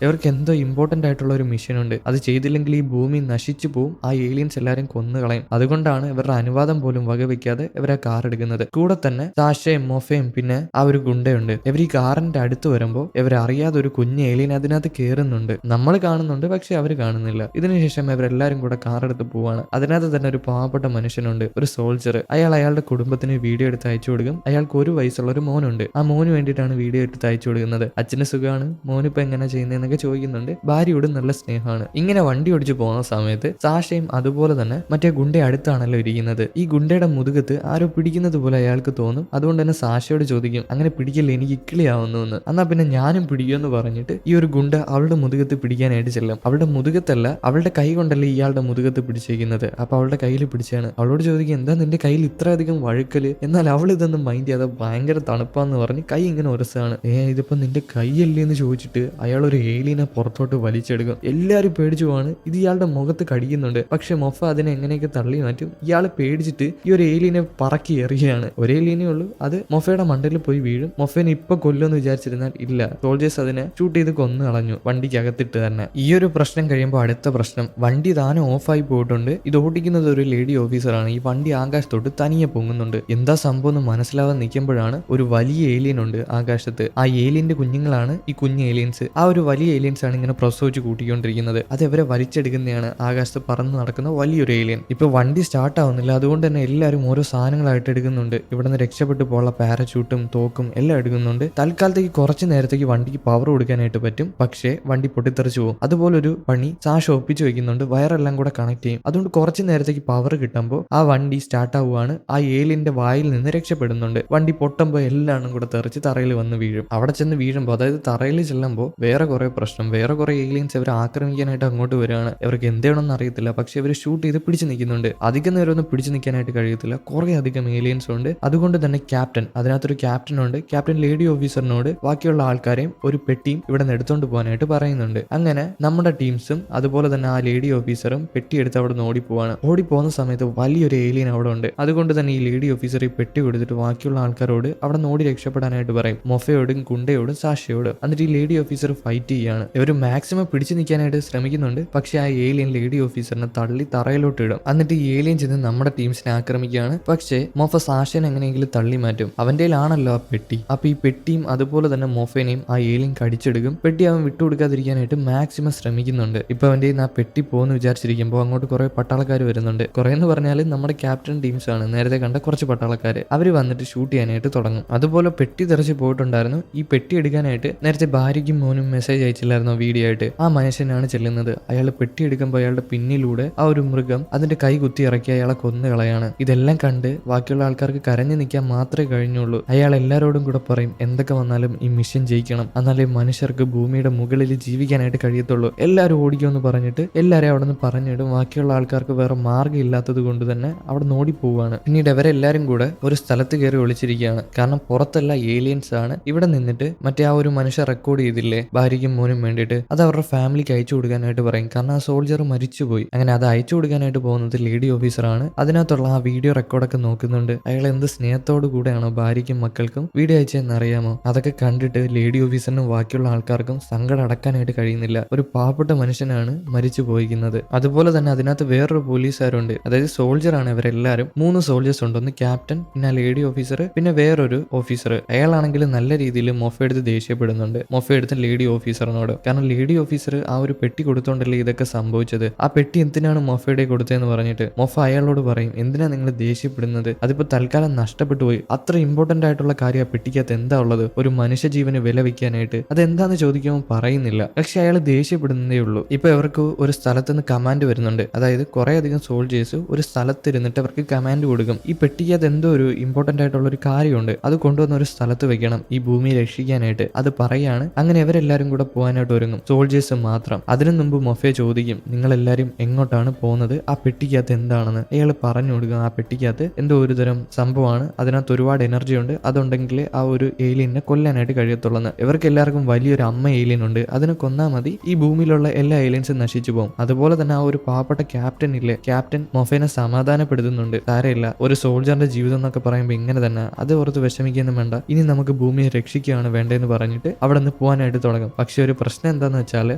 ഇവർക്ക് എന്തോ ഇമ്പോർട്ടന്റ് ആയിട്ടുള്ള ഒരു മിഷൻ ഉണ്ട്. അത് ചെയ്തില്ലെങ്കിൽ ഈ ഭൂമി നശിച്ചു പോവും, ആ ഏലിയൻസ് എല്ലാവരും കൊന്നുകളയും. അതുകൊണ്ടാണ് ഇവരുടെ അനുവാദം പോലും വകവെക്കാതെ ഇവർ ആ കാർ എടുക്കുന്നത്. കൂടെ തന്നെ സാഷയും മൊഫയും പിന്നെ ആ ഒരു ഗുണ്ടയുണ്ട്. ഇവർ ഈ കാറിന്റെ അടുത്ത് വരുമ്പോൾ ഇവരറിയാതെ ഒരു കുഞ്ഞ് ഏലിയൻ അതിനകത്ത് കയറുന്നുണ്ട്. നമ്മൾ കാണുന്നുണ്ട്, പക്ഷെ അവർ കാണുന്നില്ല. ഇതിനുശേഷം ഇവരെല്ലാരും കൂടെ കാർ എടുത്ത് പോവാണ്. അതിനകത്ത് തന്നെ ഒരു പാവപ്പെട്ട മനുഷ്യനുണ്ട്, ഒരു സോൾജർ. അയാളുടെ കുടുംബത്തിന് വീഡിയോ എടുത്ത് അയച്ചു കൊടുക്കും. അയാൾക്ക് 1 വയസ്സുള്ള ഒരു മോനുണ്ട്. ആ മോന് വേണ്ടിയിട്ടാണ് വീഡിയോ എടുത്ത് അയച്ചു കൊടുക്കുന്നത്. അച്ഛന് സുഖമാണ്, മോനിപ്പോ എങ്ങനെ ചെയ്യുന്നതെന്നൊക്കെ ചോദിക്കുന്നുണ്ട്. ഭാര്യയോട് നല്ല സ്നേഹമാണ്. ഇങ്ങനെ വണ്ടി ഓടിച്ചു പോകുന്ന സമയത്ത് സാഷയും അതുപോലെ തന്നെ മറ്റേ ഗുണ്ട അടുത്താണല്ലോ ഇരിക്കുന്നത്. ഈ ഗുണ്ടയുടെ മുതുകത്ത് ആരോ പിടിക്കുന്നത് പോലെ അയാൾക്ക് തോന്നും. അതുകൊണ്ട് തന്നെ സാഷയോട് ചോദിക്കും, അങ്ങനെ പിടിക്കില്ല, എനിക്ക് ഇക്കിളിയാവുന്നു എന്ന്. എന്നാ പിന്നെ ഞാനും പിടിക്കുമെന്ന് പറഞ്ഞിട്ട് ഈ ഒരു ഗുണ്ട അവളുടെ മുതുകത്ത് പിടിക്കാനായിട്ട് ചെല്ലും. അവളുടെ മുതുകത്തല്ല, അവളുടെ കൈ കൊണ്ടല്ലേ ഇയാളുടെ മുതുകത്ത് പിടിച്ചേക്കുന്നത്. അപ്പൊ അവളുടെ കയ്യിൽ പിടിച്ചാണ്. അവളോട് ചോദിക്കും, എന്താ നിന്റെ കയ്യിൽ ഇത്രയധികം വഴുക്കല്? എന്നാൽ അവൾ ഇതൊന്നും മൈൻഡ് ചെയ്യാതെ ഭയങ്കര തണുപ്പാന്ന് പറഞ്ഞ് കൈ ഇങ്ങനെ ഉരസാണ്. ഇതിപ്പോ നിന്റെ കൈയല്ലേ എന്ന് ചോദിച്ചിട്ട് അയാൾ ഒരു ഏലിയനെ പുറത്തോട്ട് വലിച്ചെടുക്കും. എല്ലാരും പേടിച്ചു പോവാണ്. ഇത് ഇയാളുടെ മുഖത്ത് കടിക്കുന്നുണ്ട്. പക്ഷെ മൊഫ അതിനെ എങ്ങനെയൊക്കെ തള്ളി മാറ്റും. ഇയാൾ പേടിച്ചിട്ട് ഈ ഒരു ഏലിയനെ പറക്കി എറിയുകയാണ്. ഒരു ഏലിയനേ ഉള്ളൂ, അത് മൊഫയുടെ മണ്ടയിൽ പോയി വീഴും. മൊഫേനെ ഇപ്പൊ കൊല്ലുമെന്ന് വിചാരിച്ചിരുന്നാൽ ഇല്ല, സോൾജേഴ്സ് അതിനെ ഷൂട്ട് ചെയ്ത് കൊന്നു കളഞ്ഞു വണ്ടിക്കകത്തിട്ട് തന്നെ. ഈ ഒരു പ്രശ്നം കഴിയുമ്പോൾ അടുത്ത പ്രശ്നം, വണ്ടി താനെ ഓഫായി പോയിട്ടുണ്ട്. ഇത് ഓടിക്കുന്നത് ഒരു ലേഡി ഓഫീസറാണ്. ഈ വണ്ടി ആകാശത്തോട്ട് തനിയെ പൊങ്ങുന്നുണ്ട്. എന്താ സംഭവം എന്ന് മനസ്സിലാവാൻ നിൽക്കുമ്പോഴാണ് ഒരു വലിയ ഏലിയൻ ഉണ്ട് ആകാശത്ത്. ആ ഏലിയന്റെ കുഞ്ഞുങ്ങളാണ് ഈ കുഞ്ഞ് ഏലിയൻസ്. ആ ഒരു വലിയ ഏലിയൻസ് ആണ് ഇങ്ങനെ പ്രസവിച്ച് കൂട്ടിക്കൊണ്ടിരിക്കുന്നത്. അത് ഇവരെ വലിച്ചെടുക്കുന്നതാണ് ആകാശത്ത് പറന്ന് നടക്കുന്ന വലിയൊരു ഏലിയൻ. ഇപ്പൊ വണ്ടി സ്റ്റാർട്ട് ആവുന്നില്ല. അതുകൊണ്ട് തന്നെ എല്ലാവരും ഓരോ സാധനങ്ങളായിട്ട് എടുക്കുന്നുണ്ട്. ഇവിടെ നിന്ന് രക്ഷപ്പെട്ടു പോകാനുള്ള പാരച്യൂട്ടും തോക്കും എല്ലാം എടുക്കുന്നുണ്ട്. തൽക്കാലത്തേക്ക് കുറച്ച് നേരത്തേക്ക് വണ്ടിക്ക് പവർ കൊടുക്കാനായിട്ട് പറ്റും. പക്ഷേ വണ്ടി പൊട്ടിത്തെറിച്ചു പോകും. അതുപോലൊരു പണി സാഷ ഒപ്പിച്ചു വെക്കുന്നുണ്ട്. വയറെല്ലാം കൂടെ കണക്ട് ചെയ്യും. അതുകൊണ്ട് കുറച്ച് നേരത്തേക്ക് പവർ കിട്ടുമ്പോൾ ആ വണ്ടി സ്റ്റാർട്ട് ആവുകയാണ്. ആ ഏലിയന്റെ വായിൽ നിന്ന് രക്ഷപ്പെടുന്നുണ്ട്. വണ്ടി പൊട്ടുമ്പോൾ എല്ലാം കൂടെ തെറിച്ച് തറയിൽ വന്ന് വീഴും. അവിടെ ചെന്ന് വീഴുമ്പോൾ, അതായത് തറയിൽ ചെല്ലുമ്പോൾ വേറെ കുറെ പ്രശ്നം, വേറെ കുറെ ഏലിയൻസ് ഇവരെ ആക്രമിക്കാനായിട്ട് അങ്ങോട്ട് വരികയാണ്. ഇവർക്ക് എന്താണെന്ന് അറിയത്തില്ല. പക്ഷെ ഇവർ ഷൂട്ട് ചെയ്ത് പിടിച്ചു നിൽക്കുന്നുണ്ട്. അധികം നേരം ഒന്നും പിടിച്ചു നിൽക്കാനായിട്ട് കഴിയത്തില്ല. കുറെ അധികം ഏലിയൻസ് ഉണ്ട്. അതുകൊണ്ട് തന്നെ ക്യാപ്റ്റൻ, അതിനകത്തൊരു ക്യാപ്റ്റൻ ഉണ്ട്. ക്യാപ്റ്റൻ ലേഡി ഓഫീസറിനോട് ബാക്കിയുള്ള ആൾക്കാരെയും ഒരു പെട്ടിയും ഇവിടെ നിന്ന് എടുത്തോണ്ട് പോകാനായിട്ട് പറയുന്നുണ്ട്. അങ്ങനെ നമ്മുടെ ടീംസും അതുപോലെ തന്നെ ആ ലേഡി ഓഫീസറും പെട്ടി എടുത്ത് അവിടെ നിന്ന് ഓടിപ്പോവാണ്. ഓടിപ്പോകുന്ന സമയത്ത് വലിയൊരു ഏലിയൻ അവിടെ ഉണ്ട്. അതുകൊണ്ട് തന്നെ ഈ ലേഡി ഓഫീസർ ഈ പെട്ടി കൊടുത്തിട്ട് ബാക്കിയുള്ള ആൾക്കാരോട് അവിടെ നിന്ന് ഓടി രക്ഷപ്പെടാനായിട്ട് പറയും. മൊഫയോടും ഗുണ്ടയോടും സാഷയോടും. എന്നിട്ട് ഈ ലേഡി ഓഫീസർ ഫൈറ്റ് ചെയ്യാണ്. ഇവർ മാക്സിമം പിടിച്ചു നിൽക്കാനായിട്ട് ശ്രമിക്കുന്നുണ്ട്. പക്ഷെ ആ ഏലിയൻ ലേഡി ഓഫീസറിനെ തള്ളി തറയിലോട്ട് ഇടും. എന്നിട്ട് ഈ ഏലിയൻ ചെന്ന് നമ്മുടെ ടീംസിനെ ആക്രമിക്കുകയാണ്. പക്ഷേ മൊഫ സാഷനെ എങ്ങനെയെങ്കിലും തള്ളി മാറ്റും. അവന്റെ ആണല്ലോ ആ പെട്ടി. അപ്പൊ ഈ പെട്ടിയും അതുപോലെ തന്നെ മൊഫേനെയും ആ ഏലിയൻ കടിച്ചെടുക്കും. പെട്ടി അവൻ വിട്ടുകൊടുക്കാതിരിക്കാനായിട്ട് മാക്സിമം ശ്രമിക്കുന്നുണ്ട്. ഇപ്പൊ അവന്റെ ആ പെട്ടി പോകുന്നു വിചാരിച്ചിരിക്കുമ്പോൾ അങ്ങോട്ട് കുറെ പട്ടാളക്കാർ വരുന്നുണ്ട്. കുറെ എന്ന് പറഞ്ഞാൽ നമ്മുടെ ക്യാപ്റ്റൻ ടീംസ് ആണ്, നേരത്തെ കണ്ട കുറച്ച് പട്ടാളക്കാര്. അവര് വന്നിട്ട് ഷൂട്ട് ചെയ്യാനായിട്ട് തുടങ്ങും. അതുപോലെ പെട്ടി തെറിച്ച് പോയിട്ടുണ്ടായിരുന്നു. ഈ പെട്ടി എടുക്കാനായിട്ട് നേരത്തെ ഭാര്യയ്ക്കും മോനും മെസ്സേജ് അയച്ചില്ലായിരുന്നോ വീഡിയോ ആയിട്ട്? ആ മനുഷ്യനാണ് ചെല്ലുന്നത്. അയാൾ പെട്ടി എടുക്കുമ്പോൾ അയാളുടെ പിന്നിലൂടെ ആ ഒരു മൃഗം അതിന്റെ കൈ കുത്തി ഇറക്കി അയാളെ കൊന്നു കളയാണ്. ഇതെല്ലാം കണ്ട് ബാക്കിയുള്ള ആൾക്കാർക്ക് കരഞ്ഞു നിൽക്കാൻ മാത്രമേ കഴിഞ്ഞുള്ളൂ. അയാൾ എല്ലാവരോടും കൂടെ പറയും, എന്തൊക്കെ വന്നാലും ഈ മിഷൻ ജയിക്കണം, എന്നാലേ മനുഷ്യർക്ക് ഭൂമിയുടെ മുകളിൽ ജീവിക്കാനായിട്ട് കഴിയത്തുള്ളൂ. എല്ലാവരും ഓടിക്കുമെന്ന് പറഞ്ഞിട്ട് എല്ലാവരെയും അവിടെ നിന്ന് പറഞ്ഞിടും. ബാക്കിയുള്ള ആൾക്കാർക്ക് വേറെ മാർഗ്ഗം ഇല്ലാത്തത് കൊണ്ട് തന്നെ അവിടെ നോടി പോവുകയാണ്. പിന്നീട് ഇവരെല്ലാരും കൂടെ ഒരു സ്ഥലത്ത് കയറി ഒളിച്ചിരിക്കുകയാണ്. കാരണം പുറത്തല്ല ഏലിയൻസ് ആണ്. ഇവിടെ നിന്നിട്ട് മറ്റേ ആ ഒരു മനുഷ്യ റെക്കോർഡ് ചെയ്തില്ലേ ഭാര്യയ്ക്കും മോനും വേണ്ടിയിട്ട്, അത് അവരുടെ ഫാമിലിക്ക് അയച്ചു കൊടുക്കാനായിട്ട് പറയും. കാരണം ആ സോൾജർ മരിച്ചുപോയി. അങ്ങനെ അത് അയച്ചു കൊടുക്കാനായിട്ട് പോകുന്നത് ലേഡി ഓഫീസറാണ്. അതിനകത്തുള്ള ആ വീഡിയോ റെക്കോർഡൊക്കെ നോക്കുന്നുണ്ട്. അയാൾ എന്ത് സ്നേഹത്തോടു കൂടെയാണോ ഭാര്യയ്ക്കും മക്കൾക്കും വീഡിയോ അയച്ചതെന്ന് അറിയാമോ? അതൊക്കെ കണ്ടിട്ട് ലേഡി ഓഫീസറിനും ബാക്കിയുള്ള ആൾക്കാർക്കും സങ്കടം അടക്കാനായിട്ട് കഴിയുന്നില്ല. ഒരു പാവപ്പെട്ട മനുഷ്യനാണ് മരിച്ചു പോയിരിക്കുന്നത്. അതുപോലെ തന്നെ അതിനകത്ത് വേറൊരു പോലീസുകാരുണ്ട്. അതായത് സോൾജർ ആണ് ഇവരെല്ലാരും. 3 സോൾജേഴ്സ് ഉണ്ട്. ഒന്ന് ക്യാപ്റ്റൻ, പിന്നെ ലേഡി ഓഫീസർ, പിന്നെ വേറൊരു ഓഫീസർ. അയാളാണെങ്കിൽ നല്ല രീതിയിൽ മൊഫ എടുത്ത് ദേഷ്യപ്പെടുന്നുണ്ട്. മൊഫ എടുത്ത് ലേഡി ഓഫീസറിനോട്. കാരണം ലേഡി ഓഫീസർ ആ ഒരു പെട്ടി കൊടുത്തോണ്ടല്ലേ ഇതൊക്കെ സംഭവിച്ചത്. ആ പെട്ടി എന്തിനാണ് മൊഫയുടെ കൊടുത്തതെന്ന് പറഞ്ഞിട്ട് മൊഫ അയാളോട് പറയും, എന്തിനാ നിങ്ങൾ ദേഷ്യപ്പെടുന്നത്? അതിപ്പോ തൽക്കാലം നഷ്ടപ്പെട്ടു പോയി. അത്ര ഇമ്പോർട്ടന്റ് ആയിട്ടുള്ള കാര്യം ആ പെട്ടിക്കകത്ത് എന്താ ഉള്ളത്? ഒരു മനുഷ്യജീവന് വില വെക്കാനായിട്ട്. അതെന്താന്ന് ചോദിക്കുമ്പോൾ പറയുന്നില്ല. പക്ഷെ അയാൾ ദേഷ്യപ്പെടുന്നതേ ഉള്ളൂ. ഇപ്പൊ ഇവർക്ക് ഒരു സ്ഥലത്തുനിന്ന് കമാൻഡ് വരുന്നുണ്ട്. അതായത് കുറെ അധികം സോൾജേഴ്സ് ഒരു സ്ഥലത്തിരുന്നിട്ട് അവർക്ക് കമാൻഡ് കൊടുക്കും. ഈ പെട്ടിക്കകത്ത് എന്തോ ഒരു ഇമ്പോർട്ടന്റ് ആയിട്ടുള്ള ഒരു കാര്യമുണ്ട്, അത് കൊണ്ടുവന്ന ഒരു സ്ഥലത്ത് വെക്കണം ഈ ഭൂമിയെ രക്ഷിക്കാനായിട്ട്. അത് പറയാണ്. അങ്ങനെ ഇവരെല്ലാരും കൂടെ പോകാനായിട്ട് ഒരുങ്ങും. സോൾജേഴ്സ് മാത്രം. അതിനു മുമ്പ് മൊഫെ ചോദിക്കും, നിങ്ങളെല്ലാരും എങ്ങോട്ടാണ് പോകുന്നത്? ആ പെട്ടിക്കകത്ത് എന്താണെന്ന് അയാൾ പറഞ്ഞു കൊടുക്കുക. ആ പെട്ടിക്കകത്ത് എന്തോ ഒരു തരം സംഭവമാണ്, അതിനകത്ത് ഒരുപാട് എനർജി ഉണ്ട്, അതുണ്ടെങ്കിൽ ആ ഒരു ഏലിയനെ കൊല്ലാനായിട്ട് കഴിയത്തുള്ളൂ. ഇവർക്ക് എല്ലാവർക്കും വലിയൊരു അമ്മ ഏലിയൻ ഉണ്ട്, അതിനെ കൊന്നാൽ മതി ഈ ഭൂമിയിലുള്ള എല്ലാ ഏലിയൻസും നശിച്ചു പോകും. അതുപോലെ തന്നെ ആ ഒരു പാവപ്പെട്ട ക്യാപ്റ്റൻ ഇല്ലേ, ക്യാപ്റ്റൻ മൊഫേനെ സമാധാനപ്പെടുത്തുന്നുണ്ട്. സാരമില്ല, ഒരു സോൾജറിന്റെ ജീവിതം എന്നൊക്കെ പറയുമ്പോൾ ഇങ്ങനെ തന്നെ, അത് ഓർത്ത് വിഷമിക്കൊന്നും വേണ്ട, ഇനി നമുക്ക് ഭൂമിയെ രക്ഷിക്കുകയാണ് വേണ്ടത് വേണ്ടെന്ന് പറഞ്ഞിട്ട് അവിടെ നിന്ന് പോകാനായിട്ട് തുടങ്ങും. പക്ഷെ ഒരു പ്രശ്നം എന്താന്ന് വെച്ചാൽ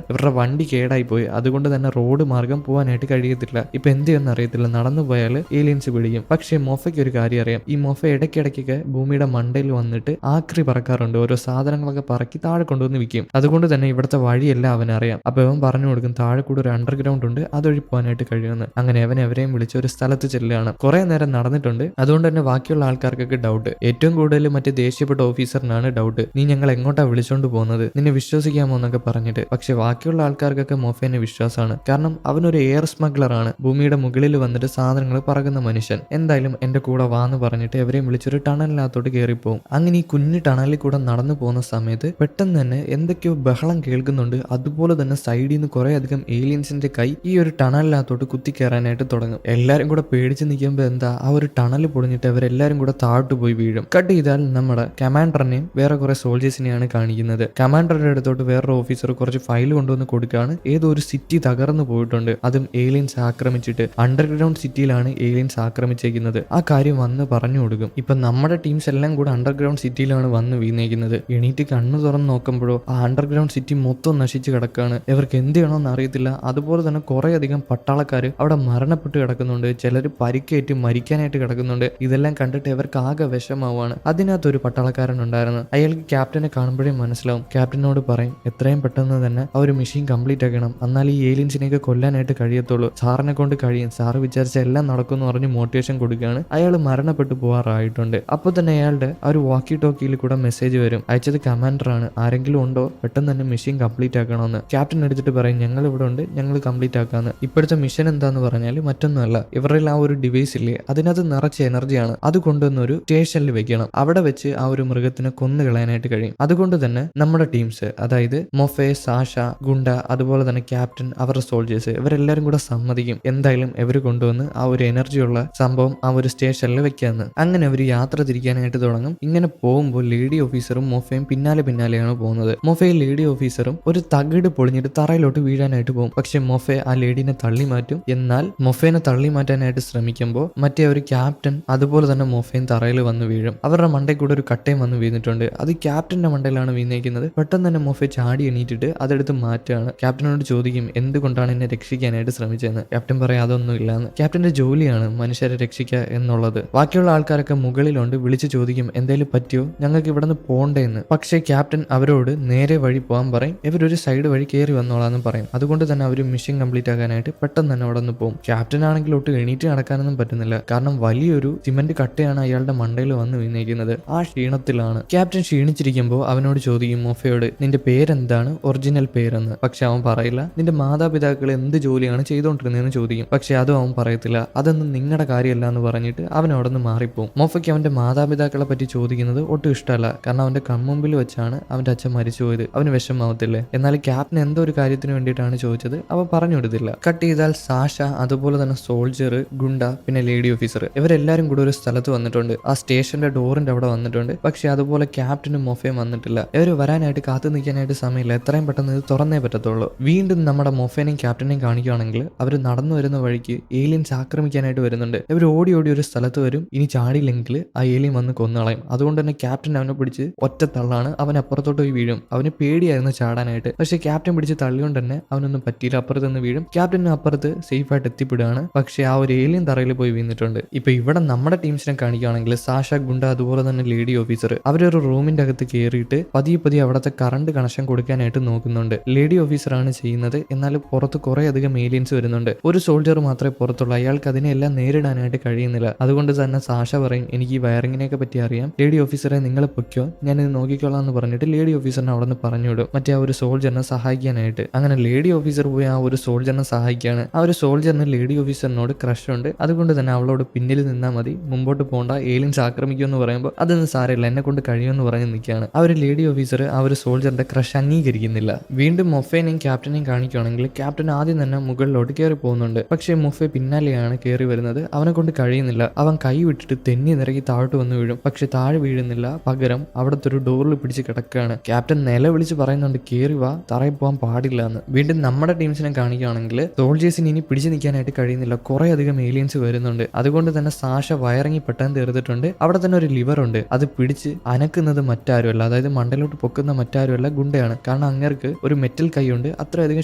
ഇവരുടെ വണ്ടി കേടായി പോയി. അതുകൊണ്ട് തന്നെ റോഡ് മാർഗം പോകാനായിട്ട് കഴിയത്തില്ല. ഇപ്പൊ എന്ത് ചെയ്യുമെന്ന് അറിയത്തില്ല. നടന്നു പോയാൽ ഏലിയൻസ് പിടിക്കും. പക്ഷെ മൊഫയ്ക്ക് ഒരു കാര്യം അറിയാം. ഈ മൊഫ ഇടയ്ക്കിടയ്ക്കൊക്കെ ഭൂമിയുടെ മണ്ടയിൽ വന്നിട്ട് ആക്രി പറക്കാറുണ്ട്. ഓരോ സാധനങ്ങളൊക്കെ പറക്കി താഴെ കൊണ്ടുവന്ന് വിൽക്കും. അതുകൊണ്ട് തന്നെ ഇവിടുത്തെ വഴിയെല്ലാം അവനറിയാം. അപ്പൊ അവൻ പറഞ്ഞു കൊടുക്കും താഴെ കൂടെ ഒരു അണ്ടർഗ്രൗണ്ട് ഉണ്ട്, അതുവഴി പോകാനായിട്ട് കഴിയുമെന്ന്. അങ്ങനെ അവൻ എവരെയും വിളിച്ച് ഒരു സ്ഥലത്ത് ചെല്ലുകയാണ്. കുറെ നേരം നടന്നിട്ടുണ്ട്. അതുകൊണ്ട് തന്നെ ബാക്കിയുള്ള ആൾക്കാർക്കൊക്കെ ഡൗട്ട്. ഏറ്റവും കൂടുതൽ മറ്റേ ദേഷ്യപ്പെട്ട ഓഫീസറിനാണ് ഡൗട്ട്. നീ ഞങ്ങൾ എങ്ങോട്ടാ വിളിച്ചോണ്ട് പോകുന്നത്, നിന്നെ വിശ്വസിക്കാമോ എന്നൊക്കെ പറഞ്ഞിട്ട്. പക്ഷെ ബാക്കിയുള്ള ആൾക്കാർക്കൊക്കെ മൊഫേനെ വിശ്വാസമാണ്. കാരണം അവനൊരു എയർ സ്മഗ്ലർ ആണ്. ഭൂമിയുടെ മുകളിൽ വന്നിട്ട് സാധനങ്ങൾ പറക്കുന്ന മനുഷ്യൻ. എന്തായാലും എന്റെ കൂടെ വാന്ന് പറഞ്ഞിട്ട് എവരെയും വിളിച്ചൊരു ടണലിനകത്തോട്ട് കയറിപ്പോവും. അങ്ങനെ ഈ കുഞ്ഞു ടണലിൽ കൂടെ നടന്നു പോകുന്ന സമയത്ത് പെട്ടെന്ന് തന്നെ എന്തൊക്കെയോ ബഹളം കേൾക്കുന്നുണ്ട്. അതുപോലെ തന്നെ സൈഡിൽ നിന്ന് കുറെ അധികം ഏലിയൻസിന്റെ കൈ ഈ ഒരു ടണലിനകത്തോട്ട് കുത്തിക്കയറാനായിട്ട് തുടങ്ങും. എല്ലാരും കൂടെ പേടിച്ച് നിൽക്കുമ്പോൾ എന്താ ആ ഒരു ടണൽ പൊളിഞ്ഞിട്ട് അവരെല്ലാരും കൂടെ താഴോട്ട് പോയി വീഴും. കട്ട് ചെയ്താൽ നമ്മുടെ കമാൻഡറിനെയും വേറെ കുറെ സോൾജേഴ്സിനെയാണ് കാണിക്കുന്നത്. കമാൻഡറുടെ അടുത്തോട്ട് വേറൊരു ഓഫീസർ കുറച്ച് ഫയൽ കൊണ്ടുവന്ന് കൊടുക്കുകയാണ്. ഏതോ ഒരു സിറ്റി തകർന്നു പോയിട്ടുണ്ട്, അതും ഏലിയൻസ് ആക്രമിച്ചിട്ട്. അണ്ടർഗ്രൗണ്ട് സിറ്റിയിലാണ് ഏലിയൻസ് ആക്രമിച്ചേക്കുന്നത്. ആ കാര്യം വന്ന് പറഞ്ഞു കൊടുക്കും. ഇപ്പൊ നമ്മുടെ ടീംസ് എല്ലാം കൂടെ അണ്ടർഗ്രൗണ്ട് സിറ്റിയിലാണ് വന്ന് വീണേക്കുന്നത്. എണീറ്റ് കണ്ണു തുറന്ന് നോക്കുമ്പോഴോ ആ അണ്ടർഗ്രൗണ്ട് സിറ്റി മൊത്തം നശിച്ച് കിടക്കുകയാണ്. ഇവർക്ക് എന്ത് ചെയ്യണമെന്ന് അറിയത്തില്ല. അതുപോലെ തന്നെ കുറെ അധികം പട്ടാളക്കാർ അവിടെ മരണപ്പെട്ട് കിടക്കുന്നുണ്ട്. ചിലർ പരിക്കേറ്റ് മരിക്കാനായിട്ട് കിടക്കുന്നുണ്ട്. ഇതെല്ലാം കണ്ടിട്ട് ഇവർക്ക് ആകെ വിഷമാവാണ്. അതിനകത്തൊരു പട്ടാളക്കാരൻ ഉണ്ടായിരുന്നു. അയാൾക്ക് ക്യാപ്റ്റനെ കാണുമ്പോഴേ മനസ്സിലാവും. ക്യാപ്റ്റനോട് പറയും എത്രയും പെട്ടെന്ന് തന്നെ ആ ഒരു മിഷൻ കംപ്ലീറ്റ് ആക്കണം, എന്നാൽ ഈ ഏലിയൻസിനെയൊക്കെ കൊല്ലാനായിട്ട് കഴിയത്തുള്ളൂ. സാറിനെ കൊണ്ട് കഴിയും, സാറ് വിചാരിച്ച എല്ലാം നടക്കുമെന്ന് പറഞ്ഞ് മോട്ടിവേഷൻ കൊടുക്കുകയാണ്. അയാൾ മരണപ്പെട്ടു പോകാറായിട്ടുണ്ട്. അപ്പൊ തന്നെ അയാളുടെ ആ ഒരു വാക്കി ടോക്കിയിൽ കൂടെ മെസ്സേജ് വരും. അയച്ചത് കമാൻഡറാണ്, ആരെങ്കിലും ഉണ്ടോ, പെട്ടെന്ന് തന്നെ മിഷൻ കംപ്ലീറ്റ് ആക്കണമെന്ന്. ക്യാപ്റ്റൻ എടുത്തിട്ട് പറയും ഞങ്ങൾ ഇവിടെ ഉണ്ട്, ഞങ്ങൾ കംപ്ലീറ്റ് ആക്കാന്ന്. ഇപ്പോഴത്തെ മിഷൻ എന്താന്ന് പറഞ്ഞാൽ മറ്റൊന്നുമല്ല, ഇവരുടെ ആ ഒരു ഡിവൈസ് ഇല്ലേ അതിനകത്ത് നിറച്ച എനർജിയാണ്. അത് കൊണ്ടുവന്നൊരു സ്റ്റേഷനിൽ വെക്കണം. അവിടെ വെച്ച് ആ ഒരു മൃഗത്തിനെ കൊന്നു കളയാനായിട്ട് കഴിയും. അതുകൊണ്ട് തന്നെ നമ്മുടെ ടീംസ്, അതായത് മൊഫെ, സാഷ, ഗുണ്ട, അതുപോലെ തന്നെ ക്യാപ്റ്റൻ, അവരുടെ സോൾജേഴ്സ്, ഇവരെല്ലാരും കൂടെ സമ്മതിക്കും എന്തായാലും ഇവർ കൊണ്ടുവന്ന് ആ ഒരു എനർജിയുള്ള സംഭവം ആ ഒരു സ്റ്റേഷനിൽ വെക്കാന്ന്. അങ്ങനെ അവർ യാത്ര തിരിക്കാനായിട്ട് തുടങ്ങും. ഇങ്ങനെ പോകുമ്പോൾ ലേഡി ഓഫീസറും മൊഫയും പിന്നാലെയാണ് പോകുന്നത്. മൊഫയും ലേഡി ഓഫീസറും ഒരു തകിട് പൊളിഞ്ഞിട്ട് തറയിലോട്ട് വീഴാനായിട്ട് പോകും. പക്ഷെ മൊഫെ ആ ലേഡീനെ തള്ളി മാറ്റും. എന്നാൽ മൊഫേനെ തള്ളി മാറ്റാനായിട്ട് ശ്രമിക്കുമ്പോൾ മറ്റേ ഒരു ക്യാപ്റ്റൻ അതുപോലെ തന്നെ മൊഫയും തറയിൽ വന്ന് വീഴും. അവരുടെ മണ്ടയിൽ കൂടെ ഒരു കട്ടയും വന്ന് വീണിട്ടുണ്ട്. അത് ക്യാപ്റ്റന്റെ മണ്ടയിലാണ് വീണേക്കുന്നത്. പെട്ടെന്ന് തന്നെ മൊഫെ ചാടി എണീറ്റിട്ട് അതെടുത്ത് മാറ്റുകയാണ്. ക്യാപ്റ്റനോട് ചോദിക്കും എന്തുകൊണ്ടാണ് എന്നെ രക്ഷിക്കാനായിട്ട് ശ്രമിച്ചതെന്ന്. ക്യാപ്റ്റൻ പറയും അതൊന്നും ഇല്ലാന്ന്. ക്യാപ്റ്റന്റെ ജോലിയാണ് മനുഷ്യരെ രക്ഷിക്കുക എന്നുള്ളത്. ബാക്കിയുള്ള ആൾക്കാരൊക്കെ മുകളിലുണ്ട്. വിളിച്ചു ചോദിക്കും എന്തേലും പറ്റിയോ, ഞങ്ങൾക്ക് ഇവിടെ നിന്ന് പോണ്ടേന്ന്. പക്ഷേ ക്യാപ്റ്റൻ അവരോട് നേരെ വഴി പോകാൻ പറയും. ഇവരൊരു സൈഡ് വഴി കയറി വന്നോളാന്ന് പറയും. അതുകൊണ്ട് തന്നെ അവർ മിഷൻ കംപ്ലീറ്റ് ആക്കാനായിട്ട് പെട്ടെന്ന് തന്നെ അവിടെ നിന്ന് പോകും. ക്യാപ്റ്റൻ ആണെങ്കിൽ ഒട്ട് എണീറ്റ് നടക്കാനൊന്നും പറ്റുന്നില്ല. കാരണം വലിയൊരു സിമന്റ് കട്ടയാണ് അയാളുടെ മണ്ടയിൽ വന്ന് വീണേക്കുന്നത്. ആ ക്ഷീണത്തിലാണ്. ക്യാപ്റ്റൻ ക്ഷീണിച്ചിരിക്കുമ്പോൾ അവനോട് ചോദിക്കും മൊഫയോട് നിന്റെ പേരെന്താണ്, ഒറിജിനൽ പേരെന്ന്. പക്ഷെ അവൻ പറയില്ല. നിന്റെ മാതാപിതാക്കൾ എന്ത് ജോലിയാണ് ചെയ്തുകൊണ്ടിരുന്നതെന്ന് ചോദിക്കും. പക്ഷെ അതും അവൻ പറയത്തില്ല. അതൊന്നും നിങ്ങളുടെ കാര്യമല്ല എന്ന് പറഞ്ഞിട്ട് അവൻ അവിടെ നിന്ന് മാറിപ്പോവും. മൊഫയ്ക്ക് അവന്റെ മാതാപിതാക്കളെ പറ്റി ചോദിക്കുന്നത് ഒട്ടും ഇഷ്ടമല്ല. കാരണം അവന്റെ കൺമുമ്പിൽ വെച്ചാണ് അവന്റെ അച്ഛൻ മരിച്ചുപോയത്. അവന് വിഷമാവത്തില്ലേ. എന്നാൽ ക്യാപ്റ്റൻ എന്തോ ഒരു കാര്യത്തിന് വേണ്ടിയിട്ടാണ് ചോദിച്ചത്, അവൻ പറഞ്ഞു കൊടുത്തില്ല. കട്ട് ചെയ്താൽ സാഷ, അതുപോലെ തന്നെ സോൾജർ, ഗുണ്ട, പിന്നെ ലേഡി ഓഫീസർ, ഇവരെല്ലാരും കൂടെ ഒരു സ്ഥലത്ത് വന്നിട്ടുണ്ട്. ആ സ്റ്റേഷന്റെ ഡോറിന്റെ അവിടെ വന്നിട്ടുണ്ട്. പക്ഷെ അതുപോലെ ക്യാപ്റ്റനും മൊഫയും വന്നിട്ടില്ല. ഇവർ വരാനായിട്ട് കാത്തു നിൽക്കാനായിട്ട് സമയമില്ല. എത്രയും പെട്ടെന്ന് ഇത് തുറന്നേ പറ്റത്തുള്ളൂ. വീണ്ടും നമ്മുടെ മൊഫേനെയും ക്യാപ്റ്റനെയും കാണിക്കുകയാണെങ്കിൽ അവർ നടന്നു വരുന്ന വഴിക്ക് ഏലിയൻസ് ആക്രമിക്കാനായിട്ട് വരുന്നുണ്ട്. ഇവർ ഓടി ഒരു സ്ഥലത്ത് വരും. ഇനി ചാടിയില്ലെങ്കിൽ ആ ഏലിയൻ വന്ന് കൊന്നളയും. അതുകൊണ്ട് തന്നെ ക്യാപ്റ്റൻ അവനെ പിടിച്ച് ഒറ്റ തള്ളാണ്. അവൻ അപ്പുറത്തോട്ട് പോയി വീഴും. അവന് പേടിയായിരുന്നു ചാടാനായിട്ട്. പക്ഷെ ക്യാപ്റ്റൻ പിടിച്ച് തള്ളിയോണ്ട് തന്നെ അവനൊന്നും പറ്റിയില്ല. അപ്പുറത്ത് നിന്ന് വീഴും. ക്യാപ്റ്റന് അപ്പുറത്ത് സേഫ് ആയിട്ട് എത്തിപ്പെടുകയാണ്. പക്ഷെ ആ ഒരു ഏലിയൻ തറയിൽ പോയി വീണിട്ടുണ്ട്. ഇപ്പൊ ഇവിടെ നമ്മുടെ ടീംസിനെ കാണിക്കുകയാണെങ്കിൽ സാഷ, ഗുണ്ട, അതുപോലെ തന്നെ ലേഡി ഓഫീസർ അവരൊരു റൂമിന്റെ അകത്ത് കയറിയിട്ട് പതിയെ അവിടുത്തെ കറണ്ട് കണക്ഷൻ കൊടുക്കാനായിട്ട് നോക്കുന്നുണ്ട്. ലേഡി ഓഫീസറാണ് ചെയ്യുന്നത്. എന്നാൽ പുറത്ത് കുറെ അധികം ഏലിയൻസ് വരുന്നുണ്ട്. ഒരു സോൾജർ മാത്രമേ പുറത്തുള്ളൂ. അയാൾക്ക് അതിനെല്ലാം നേരിടാനായിട്ട് കഴിയുന്നില്ല. അതുകൊണ്ട് തന്നെ സാഷ പറയും എനിക്ക് ഈ വയറിങ്ങിനെയൊക്കെ പറ്റി അറിയാം, ലേഡി ഓഫീസറെ നിങ്ങൾ പൊയ്ക്കോ, ഞാനിത് നോക്കിക്കോളാം എന്ന് പറഞ്ഞിട്ട് ലേഡി ഓഫീസറിനെ അവിടെ നിന്ന് പറഞ്ഞുവിടും മറ്റേ ആ ഒരു സോൾജറിനെ സഹായിക്കാനായിട്ട്. അങ്ങനെ ലേഡി ഓഫീസർ പോയി ആ ഒരു സോൾജറിനെ സഹായിക്കുകയാണ്. ആ ഒരു സോൾജറിന് ലേഡി ഓഫീസറിനോട് ക്രഷ് ഉണ്ട്. അതുകൊണ്ട് തന്നെ അവളോട് പിന്നിൽ നിന്നാൽ മതി, മുമ്പോട്ട് പോകണ്ട, ഏലിയൻസ് ആക്രമിക്കുമെന്ന് പറയുമ്പോൾ അതൊന്നും സാരമില്ല, എന്നെ കൊണ്ട് കഴിയുമെന്ന് പറഞ്ഞ് നിൽക്കുകയാണ്. ആ ഒരു ലേഡി ഓഫീസർ ആ ഒരു സോൾജറിന്റെ ക്രഷ് അംഗീകരിക്കുന്നില്ല. വീണ്ടും മൊഫേനെയും ക്യാപ്റ്റനെയും കാണിക്കുകയാണെങ്കിൽ ക്യാപ്റ്റൻ ആദ്യം തന്നെ മുകളിലോട്ട് കയറി പോകുന്നുണ്ട്. പക്ഷേ മൊഫെ പിന്നാലെയാണ് കയറി വരുന്നത്. അവനെ കൊണ്ട് കഴിയുന്നില്ല. അവൻ കൈ വിട്ടിട്ട് തെന്നി നിറക്കി താഴോട്ട് വന്ന് വീഴും. പക്ഷെ താഴെ വീഴുന്നില്ല. പകരം അവിടുത്തെ ഒരു ഡോറിൽ പിടിച്ച് കിടക്കുകയാണ്. ക്യാപ്റ്റൻ നില വിളിച്ച് പറയുന്നുണ്ട് കേറി വാ, തറയിൽ പോകാൻ പാടില്ല എന്ന്. വീണ്ടും നമ്മുടെ ടീംസിനെ കാണിക്കുകയാണെങ്കിൽ സോൾജേഴ്സിന് ഇനി പിടിച്ചു നിൽക്കാനായിട്ട് കഴിയുന്നില്ല. കുറെ അധികം ഏലിയൻസ് വരുന്നുണ്ട്. അതുകൊണ്ട് തന്നെ സാഷ വയറിങ്ങി പെട്ടെന്ന് തീർത്തിട്ടുണ്ട്. അവിടെ തന്നെ ഒരു ലിവർ ഉണ്ട്. അത് പിടിച്ച് അനക്കുന്നത് മറ്റാരുമല്ല മറ്റാരുമല്ല, അതായത് മണ്ടയിലോട്ട് പൊക്കുന്ന മറ്റാരുമല്ല, ഗുണ്ടയാണ്. കാരണം അങ്ങേർക്ക് ഒരു മെറ്റൽ കൈയുണ്ട്, അത്രയധികം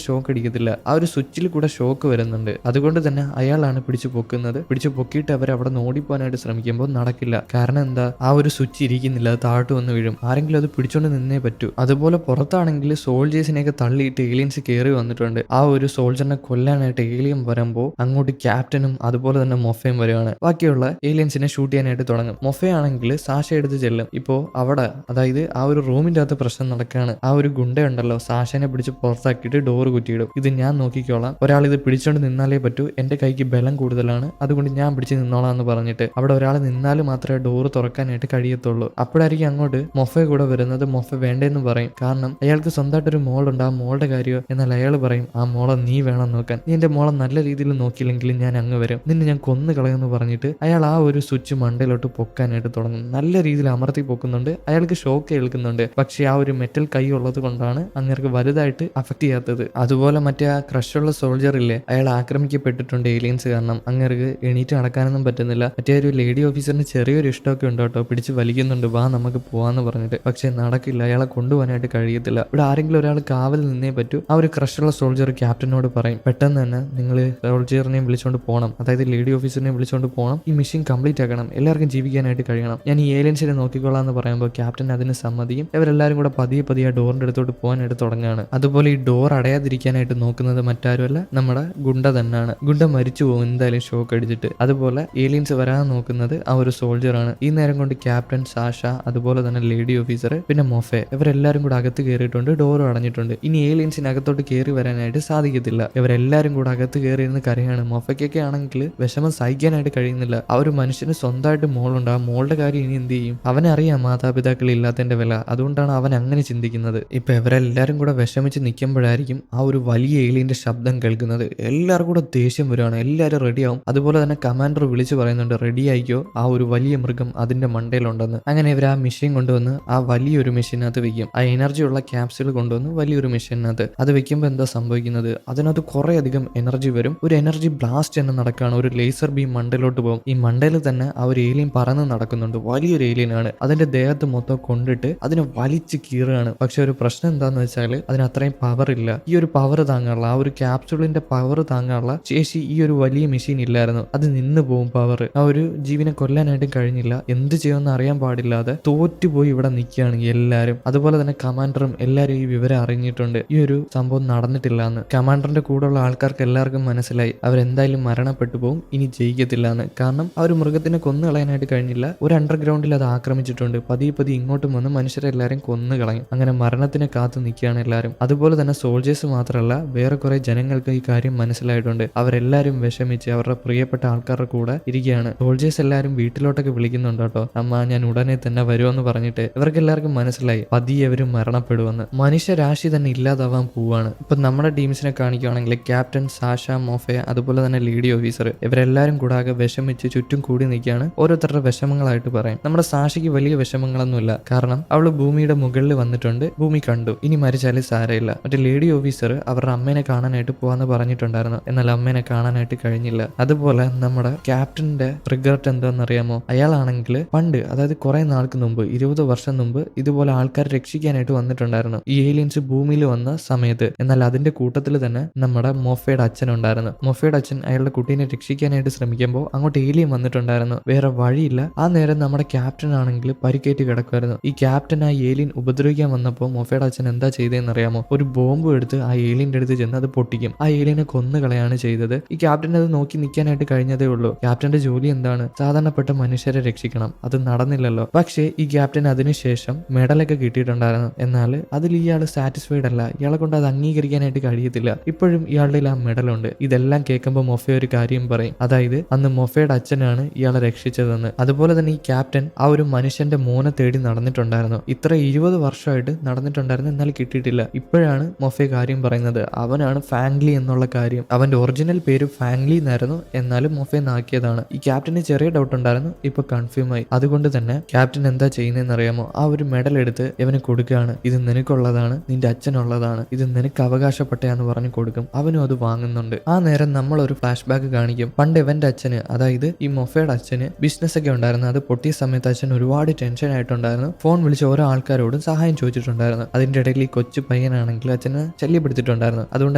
ഷോക്ക് അടിക്കത്തില്ല. ആ ഒരു സ്വിച്ചിൽ കൂടെ ഷോക്ക് വരുന്നുണ്ട്. അതുകൊണ്ട് തന്നെ അയാളാണ് പിടിച്ചു പൊക്കുന്നത്. പിടിച്ചു പൊക്കിയിട്ട് അവർ അവിടെ നിന്ന് ഓടിപ്പോകാനായിട്ട് ശ്രമിക്കുമ്പോൾ നടക്കില്ല. കാരണം എന്താ, ആ ഒരു സ്വിച്ച് ഇരിക്കുന്നില്ല, അത് താഴോട്ട് വന്ന് വീഴും. ആരെങ്കിലും അത് പിടിച്ചോണ്ട് നിന്നേ പറ്റൂ. അതുപോലെ പുറത്താണെങ്കിൽ സോൾജേഴ്സിനെയൊക്കെ തള്ളിയിട്ട് ഏലിയൻസ് കയറി വന്നിട്ടുണ്ട്. ആ ഒരു സോൾജറിനെ കൊല്ലാനായിട്ട് ഏലിയൻ വരുമ്പോൾ അങ്ങോട്ട് ക്യാപ്റ്റനും അതുപോലെ തന്നെ മൊഫയും വരുവാണ്. ബാക്കിയുള്ള ഏലിയൻസിനെ ഷൂട്ട് ചെയ്യാനായിട്ട് തുടങ്ങും. മൊഫയാണെങ്കിൽ സാഷ എടുത്ത് ചെല്ലും. ഇപ്പോ അവിടെ, അതായത് ആ ഒരു റൂമിന്റെ അകത്ത് പ്രശ്നം നടക്കുകയാണ്. ആ ഒരു ഗുണ്ടയുണ്ടല്ലോ സാഷനെ പിടിച്ച് പുറത്താക്കിയിട്ട് ഡോറ് കുറ്റിയിടും. ഇത് ഞാൻ നോക്കിക്കോളാം, ഒരാൾ ഇത് പിടിച്ചോണ്ട് നിന്നാലേ പറ്റൂ, എന്റെ കൈക്ക് ബലം കൂടുതലാണ്, അതുകൊണ്ട് ഞാൻ പിടിച്ച് നിന്നോളാം എന്ന് പറഞ്ഞിട്ട് അവിടെ ഒരാൾ നിന്നാൽ മാത്രമേ ഡോറ് തുറക്കാനായിട്ട് കഴിയത്തുള്ളൂ. അപ്പോഴായിരിക്കും അങ്ങോട്ട് മൊഫയെ കൂടെ വരുന്നത്. മൊഫ വേണ്ടെന്ന് പറയും. കാരണം അയാൾക്ക് സ്വന്തമായിട്ടൊരു മോളുണ്ട്, ആ മോളുടെ കാര്യമോ. എന്നാൽ അയാൾ പറയും, ആ മോളെ നീ വേണം നോക്കാൻ, നീ എന്റെ മോളെ നല്ല രീതിയിൽ നോക്കിയില്ലെങ്കിൽ ഞാൻ അങ്ങ് വരും, നിന്നെ ഞാൻ കൊന്നു കളയെന്ന് പറഞ്ഞിട്ട് അയാൾ ആ ഒരു സ്വിച്ച് മണ്ടയിലോട്ട് പൊക്കാനായിട്ട് തുടങ്ങും. നല്ല രീതിയിൽ അമർത്തി പൊക്കുന്നുണ്ട്. അയാൾക്ക് ഷോക്ക് കേൾക്കുന്നുണ്ട്. പക്ഷെ ആ ഒരു മെറ്റൽ കൈ ഉള്ളത് കൊണ്ടാണ് അങ്ങേർക്ക് വലുതായിട്ട് അഫക്ട് ചെയ്യാത്തത്. അതുപോലെ മറ്റേ ആ ക്രഷുള്ള സോൾജർ ഇല്ലേ, അയാൾ ആക്രമിക്കപ്പെട്ടിട്ടുണ്ട് ഏലിയൻസ് കാരണം. അങ്ങേർക്ക് എണീറ്റ് നടക്കാനൊന്നും പറ്റുന്നില്ല. മറ്റേ ഒരു ലേഡി ഓഫീസറിന് ചെറിയൊരു ഇഷ്ടമൊക്കെ ഉണ്ട് കേട്ടോ, പിടിച്ച് വലിക്കുന്നുണ്ട്, വാ നമുക്ക് പോവാന്ന് പറഞ്ഞിട്ട്. പക്ഷെ നടക്കില്ല, അയാളെ കൊണ്ടുപോകാനായിട്ട് കഴിയത്തില്ല. ഇവിടെ ആരെങ്കിലും ഒരാൾ കാവൽ നിന്നേ പറ്റൂ. ആ ഒരു ക്രഷുള്ള സോൾജർ ക്യാപ്റ്റനോട് പറയും, പെട്ടെന്ന് തന്നെ നിങ്ങൾ സോൾജറിനെയും വിളിച്ചോണ്ട് പോകണം, അതായത് ലേഡി ഓഫീസറിനെയും വിളിച്ചോണ്ട് പോകണം, ഈ മിഷൻ കംപ്ലീറ്റ് ആക്കണം, എല്ലാവർക്കും ജീവിക്കാനായിട്ട് കഴിയണം, ഞാൻ ഈ ഏലിയൻസിനെ നോക്കിക്കൊള്ളാം എന്ന് പറയുമ്പോൾ ക്യാപ്റ്റൻ അതിന് സമ്മതിയും. ഇവരെല്ലാവരും കൂടെ പതിയെ പതിയെ ഡോറിന്റെ അടുത്തോട്ട് പോകാനായിട്ട് തുടങ്ങുകയാണ്. അതുപോലെ ഈ ഡോർ അടയാതിരിക്കാനായിട്ട് നോക്കുന്നത് മറ്റാരുമല്ല, നമ്മുടെ ഗുണ്ട തന്നെയാണ്. ഗുണ്ട മരിച്ചു പോകും എന്തായാലും ഷോക്ക് അടിച്ചിട്ട്. അതുപോലെ ഏലിയൻസ് വരാൻ നോക്കുന്നത് ആ ഒരു സോൾജറാണ്. ഈ നേരം കൊണ്ട് ക്യാപ്റ്റൻ, സാഷ, അതുപോലെ തന്നെ ലേഡി ഓഫീസർ, പിന്നെ മൊഫെ, ഇവരെല്ലാരും കൂടെ അകത്ത് കയറിയിട്ടുണ്ട്. ഡോറും അടഞ്ഞിട്ടുണ്ട്. ഇനി ഏലിയൻസിനകത്തോട്ട് കയറി വരാനായിട്ട് സാധിക്കത്തില്ല. ഇവരെല്ലാരും കൂടെ അകത്ത് കയറിയിരുന്ന് കരയാണ്. മൊഫയ്ക്കൊക്കെ ആണെങ്കിൽ വിഷമം സഹിക്കാനായിട്ട് കഴിയുന്നില്ല. ആ ഒരു മനുഷ്യന് സ്വന്തമായിട്ട് മോളുണ്ട്, ആ മോളുടെ കാര്യം ഇനി എന്ത് ചെയ്യും? അവനറിയാം മാതാപിതാക്കൾ ഇല്ലാത്തതിന്റെ വില, അതുകൊണ്ടാണ് അവൻ അങ്ങനെ ചിന്തിക്കുന്നത്. ഇപ്പൊ ഇവരെല്ലാരും കൂടെ വിഷമിച്ച് നിൽക്കുമ്പോഴായിരിക്കും ആ ഒരു വലിയ ഏലിയന്റെ ശബ്ദം കേൾക്കുന്നത്. എല്ലാവരും കൂടെ ദേഷ്യം വരുവാണ്. എല്ലാവരും റെഡിയാവും. അതുപോലെ തന്നെ കമാൻഡർ വിളിച്ചു പറയുന്നുണ്ട്, റെഡി ആയിക്കോ, ആ ഒരു വലിയ മൃഗം അതിന്റെ മണ്ടയിലുണ്ടെന്ന്. അങ്ങനെ ഇവർ ആ മെഷീൻ കൊണ്ടുവന്ന് ആ വലിയൊരു മെഷീനകത്ത് വെക്കും. ആ എനർജി ഉള്ള ക്യാപ്സ്യൂൾ കൊണ്ടുവന്ന് വലിയൊരു മെഷീനകത്ത് അത് വെക്കുമ്പോൾ എന്താ സംഭവിക്കുന്നത്, അതിനകത്ത് കുറെ അധികം എനർജി വരും. ഒരു എനർജി ബ്ലാസ്റ്റ് തന്നെ നടക്കുകയാണ്. ഒരു ലേസർ ബീം മണ്ടയിലോട്ട് പോകും. ഈ മണ്ടയിൽ തന്നെ ആ ഒരു ഏലിയൻ പറന്ന് നടക്കുന്നുണ്ട്. വലിയൊരു ഏലിയൻ ആണ്. അതിന്റെ ദേഹത്ത് മൊത്തം കൊണ്ടിട്ട് അതിനെ വലിച്ച് കീറുകയാണ്. പക്ഷെ ഒരു പ്രശ്നം എന്താന്ന് വെച്ചാൽ അതിന് അത്രയും പവർ ഇല്ല. ഈ ഒരു പവർ താങ്ങാനുള്ള, ആ ഒരു ക്യാപ്സ്യൂളിന്റെ പവർ താങ്ങാനുള്ള ശേഷി ഈ ഒരു വലിയ മെഷീൻ ഇല്ലായിരുന്നു. അത് നിന്ന് പോകും പവർ. ആ ഒരു ജീവനെ കൊല്ലാനായിട്ട് കഴിഞ്ഞില്ല. എന്ത് ചെയ്യുമെന്ന് അറിയാൻ പാടില്ലാതെ തോറ്റുപോയി ഇവിടെ നിൽക്കുകയാണ് എല്ലാവരും. അതുപോലെ തന്നെ കമാൻഡറും എല്ലാവരും ഈ വിവരം അറിഞ്ഞിട്ടുണ്ട്, ഈ ഒരു സംഭവം നടന്നിട്ടില്ല എന്ന്. കമാൻഡറിന്റെ കൂടെയുള്ള ആൾക്കാർക്ക് എല്ലാവർക്കും മനസ്സിലായി അവരെന്തായാലും മരണപ്പെട്ടു പോകും, ഇനി ജയിക്കത്തില്ല എന്ന്. കാരണം ആ ഒരു മൃഗത്തിനെ കൊന്നു കളയാനായിട്ട് കഴിഞ്ഞില്ല. ഒരു അണ്ടർഗ്രൗണ്ടിൽ അത് ആക്രമിച്ചിട്ടുണ്ട്. പതിയെ പതിയെ ഇങ്ങോട്ടും വന്ന് മനുഷ്യരെല്ലാരും കൊന്നു കളയും. അങ്ങനെ മരണത്തിനെ കാത്തു നിൽക്കുകയാണ് എല്ലാവരും. അതുപോലെ തന്നെ സോൾജേഴ്സ് മാത്രമല്ല, വേറെ കുറെ ജനങ്ങൾക്ക് ഈ കാര്യം മനസ്സിലായിട്ടുണ്ട്. അവരെല്ലാരും വിഷമിച്ച് അവരുടെ പ്രിയപ്പെട്ട ആൾക്കാരുടെ കൂടെ ഇരിക്കുകയാണ്. സോൾജേഴ്സ് എല്ലാവരും വീട്ടിലോട്ടൊക്കെ വിളിക്കുന്നുണ്ട് കേട്ടോ, അമ്മ ഞാൻ ഉടനെ തന്നെ വരുമെന്ന് പറഞ്ഞിട്ട്. ഇവർക്ക് എല്ലാവർക്കും മനസ്സിലായി പതിയെ അവരും മരണപ്പെടുമെന്ന്. മനുഷ്യരാശി തന്നെ ഇല്ലാതാവാൻ പോവാണ്. ഇപ്പൊ നമ്മുടെ ടീംസിനെ കാണിക്കുകയാണെങ്കിൽ ക്യാപ്റ്റൻ, സാഷ, മൊഫെ, അതുപോലെ തന്നെ ലേഡി ഓഫീസർ, ഇവരെല്ലാരും കൂടാകെ വിഷമിച്ച് ചുറ്റും കൂടി നിൽക്കുകയാണ്. ഓരോരുത്തരുടെ വിഷമങ്ങളായിട്ട് പറയും. നമ്മുടെ സാഷയ്ക്ക് വലിയ വിഷമങ്ങളൊന്നുമില്ല. കാരണം അവള് ഭൂമിയുടെ മുകളിൽ വന്നിട്ടുണ്ട്, ഭൂമി കണ്ടു, ഇനി മരിച്ചാലും സാരമില്ല. മറ്റേ ലേഡി ഓഫീസർ അവരുടെ അമ്മേനെ കാണാനായിട്ട് പോവാന്ന് പറഞ്ഞിട്ടുണ്ടായിരുന്നു. എന്നാൽ അമ്മേനെ കാണാനായിട്ട് കഴിഞ്ഞില്ല. അതുപോലെ നമ്മുടെ ക്യാപ്റ്റന്റെ റിഗ്രറ്റ് എന്താണെന്നറിയാമോ, അയാളാണെങ്കിൽ പണ്ട്, അതായത് കുറെ നാൾക്ക് മുമ്പ്, 20 വർഷം മുമ്പ് ഇതുപോലെ ആൾക്കാർ രക്ഷിക്കാനായിട്ട് വന്നിട്ടുണ്ടായിരുന്നു ഈ ഏലിയൻസ് ഭൂമിയിൽ വന്ന സമയത്ത്. എന്നാൽ അതിന്റെ കൂട്ടത്തിൽ തന്നെ നമ്മുടെ മൊഫയുടെ അച്ഛൻ ഉണ്ടായിരുന്നു. മൊഫയുടെ അച്ഛൻ അയാളുടെ കുട്ടീനെ രക്ഷിക്കാനായിട്ട് ശ്രമിക്കുമ്പോൾ അങ്ങോട്ട് ഏലിയൻ വന്നിട്ടുണ്ടായിരുന്നു. വേറെ വഴിയില്ല. ആ നേരം നമ്മുടെ ക്യാപ്റ്റൻ ആണെങ്കിൽ പരിക്കേറ്റ് കിടക്കുമായിരുന്നു. ഈ ക്യാപ്റ്റൻ ആ ഏലിയൻ ഉപദ്രവിക്കാൻ വന്നപ്പോൾ മൊഫയുടെ അച്ഛൻ എന്താ ചെയ്തതെന്ന് അറിയാമോ, ഒരു ബോംബ് എടുത്ത് ആ ഏലിയന്റെ അടുത്ത് ചെന്ന് അത് പൊട്ടിക്കും. ആ ഏലിയനെ കൊന്നുകളയാണ് ചെയ്തത്. ഈ ക്യാപ്റ്റൻ അത് നോക്കി നിൽക്കാനായിട്ട് കഴിഞ്ഞതേ ഉള്ളൂ. ക്യാപ്റ്റന്റെ ജോലി എന്താണ്, സാധാരണപ്പെട്ട മനുഷ്യരെ രക്ഷിക്കണം. അത് നടന്നില്ലല്ലോ. പക്ഷേ ഈ ക്യാപ്റ്റൻ അതിനുശേഷം മെഡലൊക്കെ കിട്ടിയിട്ടുണ്ടായിരുന്നു. എന്നാൽ അതിൽ ഇയാൾ സാറ്റിസ്ഫൈഡ് അല്ല. ഇയാളെ കൊണ്ട് അത് അംഗീകരിക്കാനായിട്ട് കഴിയത്തില്ല. ഇപ്പോഴും ഇയാളുടെ ആ മെഡലുണ്ട്. ഇതെല്ലാം കേൾക്കുമ്പോൾ മൊഫെ ഒരു കാര്യം പറയും, അതായത് അന്ന് മൊഫയുടെ അച്ഛനാണ് ഇയാളെ രക്ഷിച്ചതെന്ന്. അതുപോലെ തന്നെ ഈ ക്യാപ്റ്റൻ ആ ഒരു മനുഷ്യന്റെ മോനെ തേടി നടന്നിട്ടുണ്ടായിരുന്നു. ഇത്ര 20 വർഷമായിട്ട് നടന്നിട്ടുണ്ടായിരുന്നു, എന്നാൽ കിട്ടിയിട്ടില്ല. ഇപ്പോഴാണ് മൊഫെ കാര്യം പറയുന്നത്. അവനാണ് ഫാങ്ലി എന്നുള്ള കാര്യം. അവന്റെ ഒറിജിനൽ പേര് ഫാങ്ലി എന്നായിരുന്നു, എന്നാലും മൊഫെ നാക്കിയതാണ്. ഈ ക്യാപ്റ്റന് ചെറിയ ഡൗട്ട് ഉണ്ടായിരുന്നു, ഇപ്പൊ കൺഫേം ആയി. അതുകൊണ്ട് തന്നെ ക്യാപ്റ്റൻ എന്താ ചെയ്യുന്നതെന്ന് അറിയാമോ, ആ ഒരു മെഡൽ എടുത്ത് ഇവന് കൊടുക്കുകയാണ്. ഇത് നിനക്കുള്ളതാണ്, നിന്റെ അച്ഛനുള്ളതാണ്, ഇത് നിനക്ക് അവകാശപ്പെട്ടയാന്ന് പറഞ്ഞു കൊടുക്കും. അവനും അത് വാങ്ങുന്നുണ്ട്. ആ നേരം നമ്മൾ ഒരു ഫ്ലാഷ് ബാക്ക് കാണിക്കും. പണ്ട് ഇവന്റെ അച്ഛന്, അതായത് ഈ മൊഫയുടെ അച്ഛന് ബിസിനസ് ഒക്കെ ഉണ്ടായിരുന്നു. അത് പൊട്ടിയ സമയത്ത് അച്ഛൻ ഒരുപാട് ടെൻഷൻ ആയിട്ടുണ്ടായിരുന്നു. ഫോൺ വിളിച്ച ഓരോ ആൾക്കാരോടും സഹായം ചോദിച്ചിട്ടുണ്ടായിരുന്നു. അതിന്റെ ഇടയിൽ ഈ കൊച്ചു പയ്യനാണെങ്കിൽ അച്ഛനെ ശല്യപ്പെടുത്തിയിട്ടുണ്ടായിരുന്നു. അതുകൊണ്ട്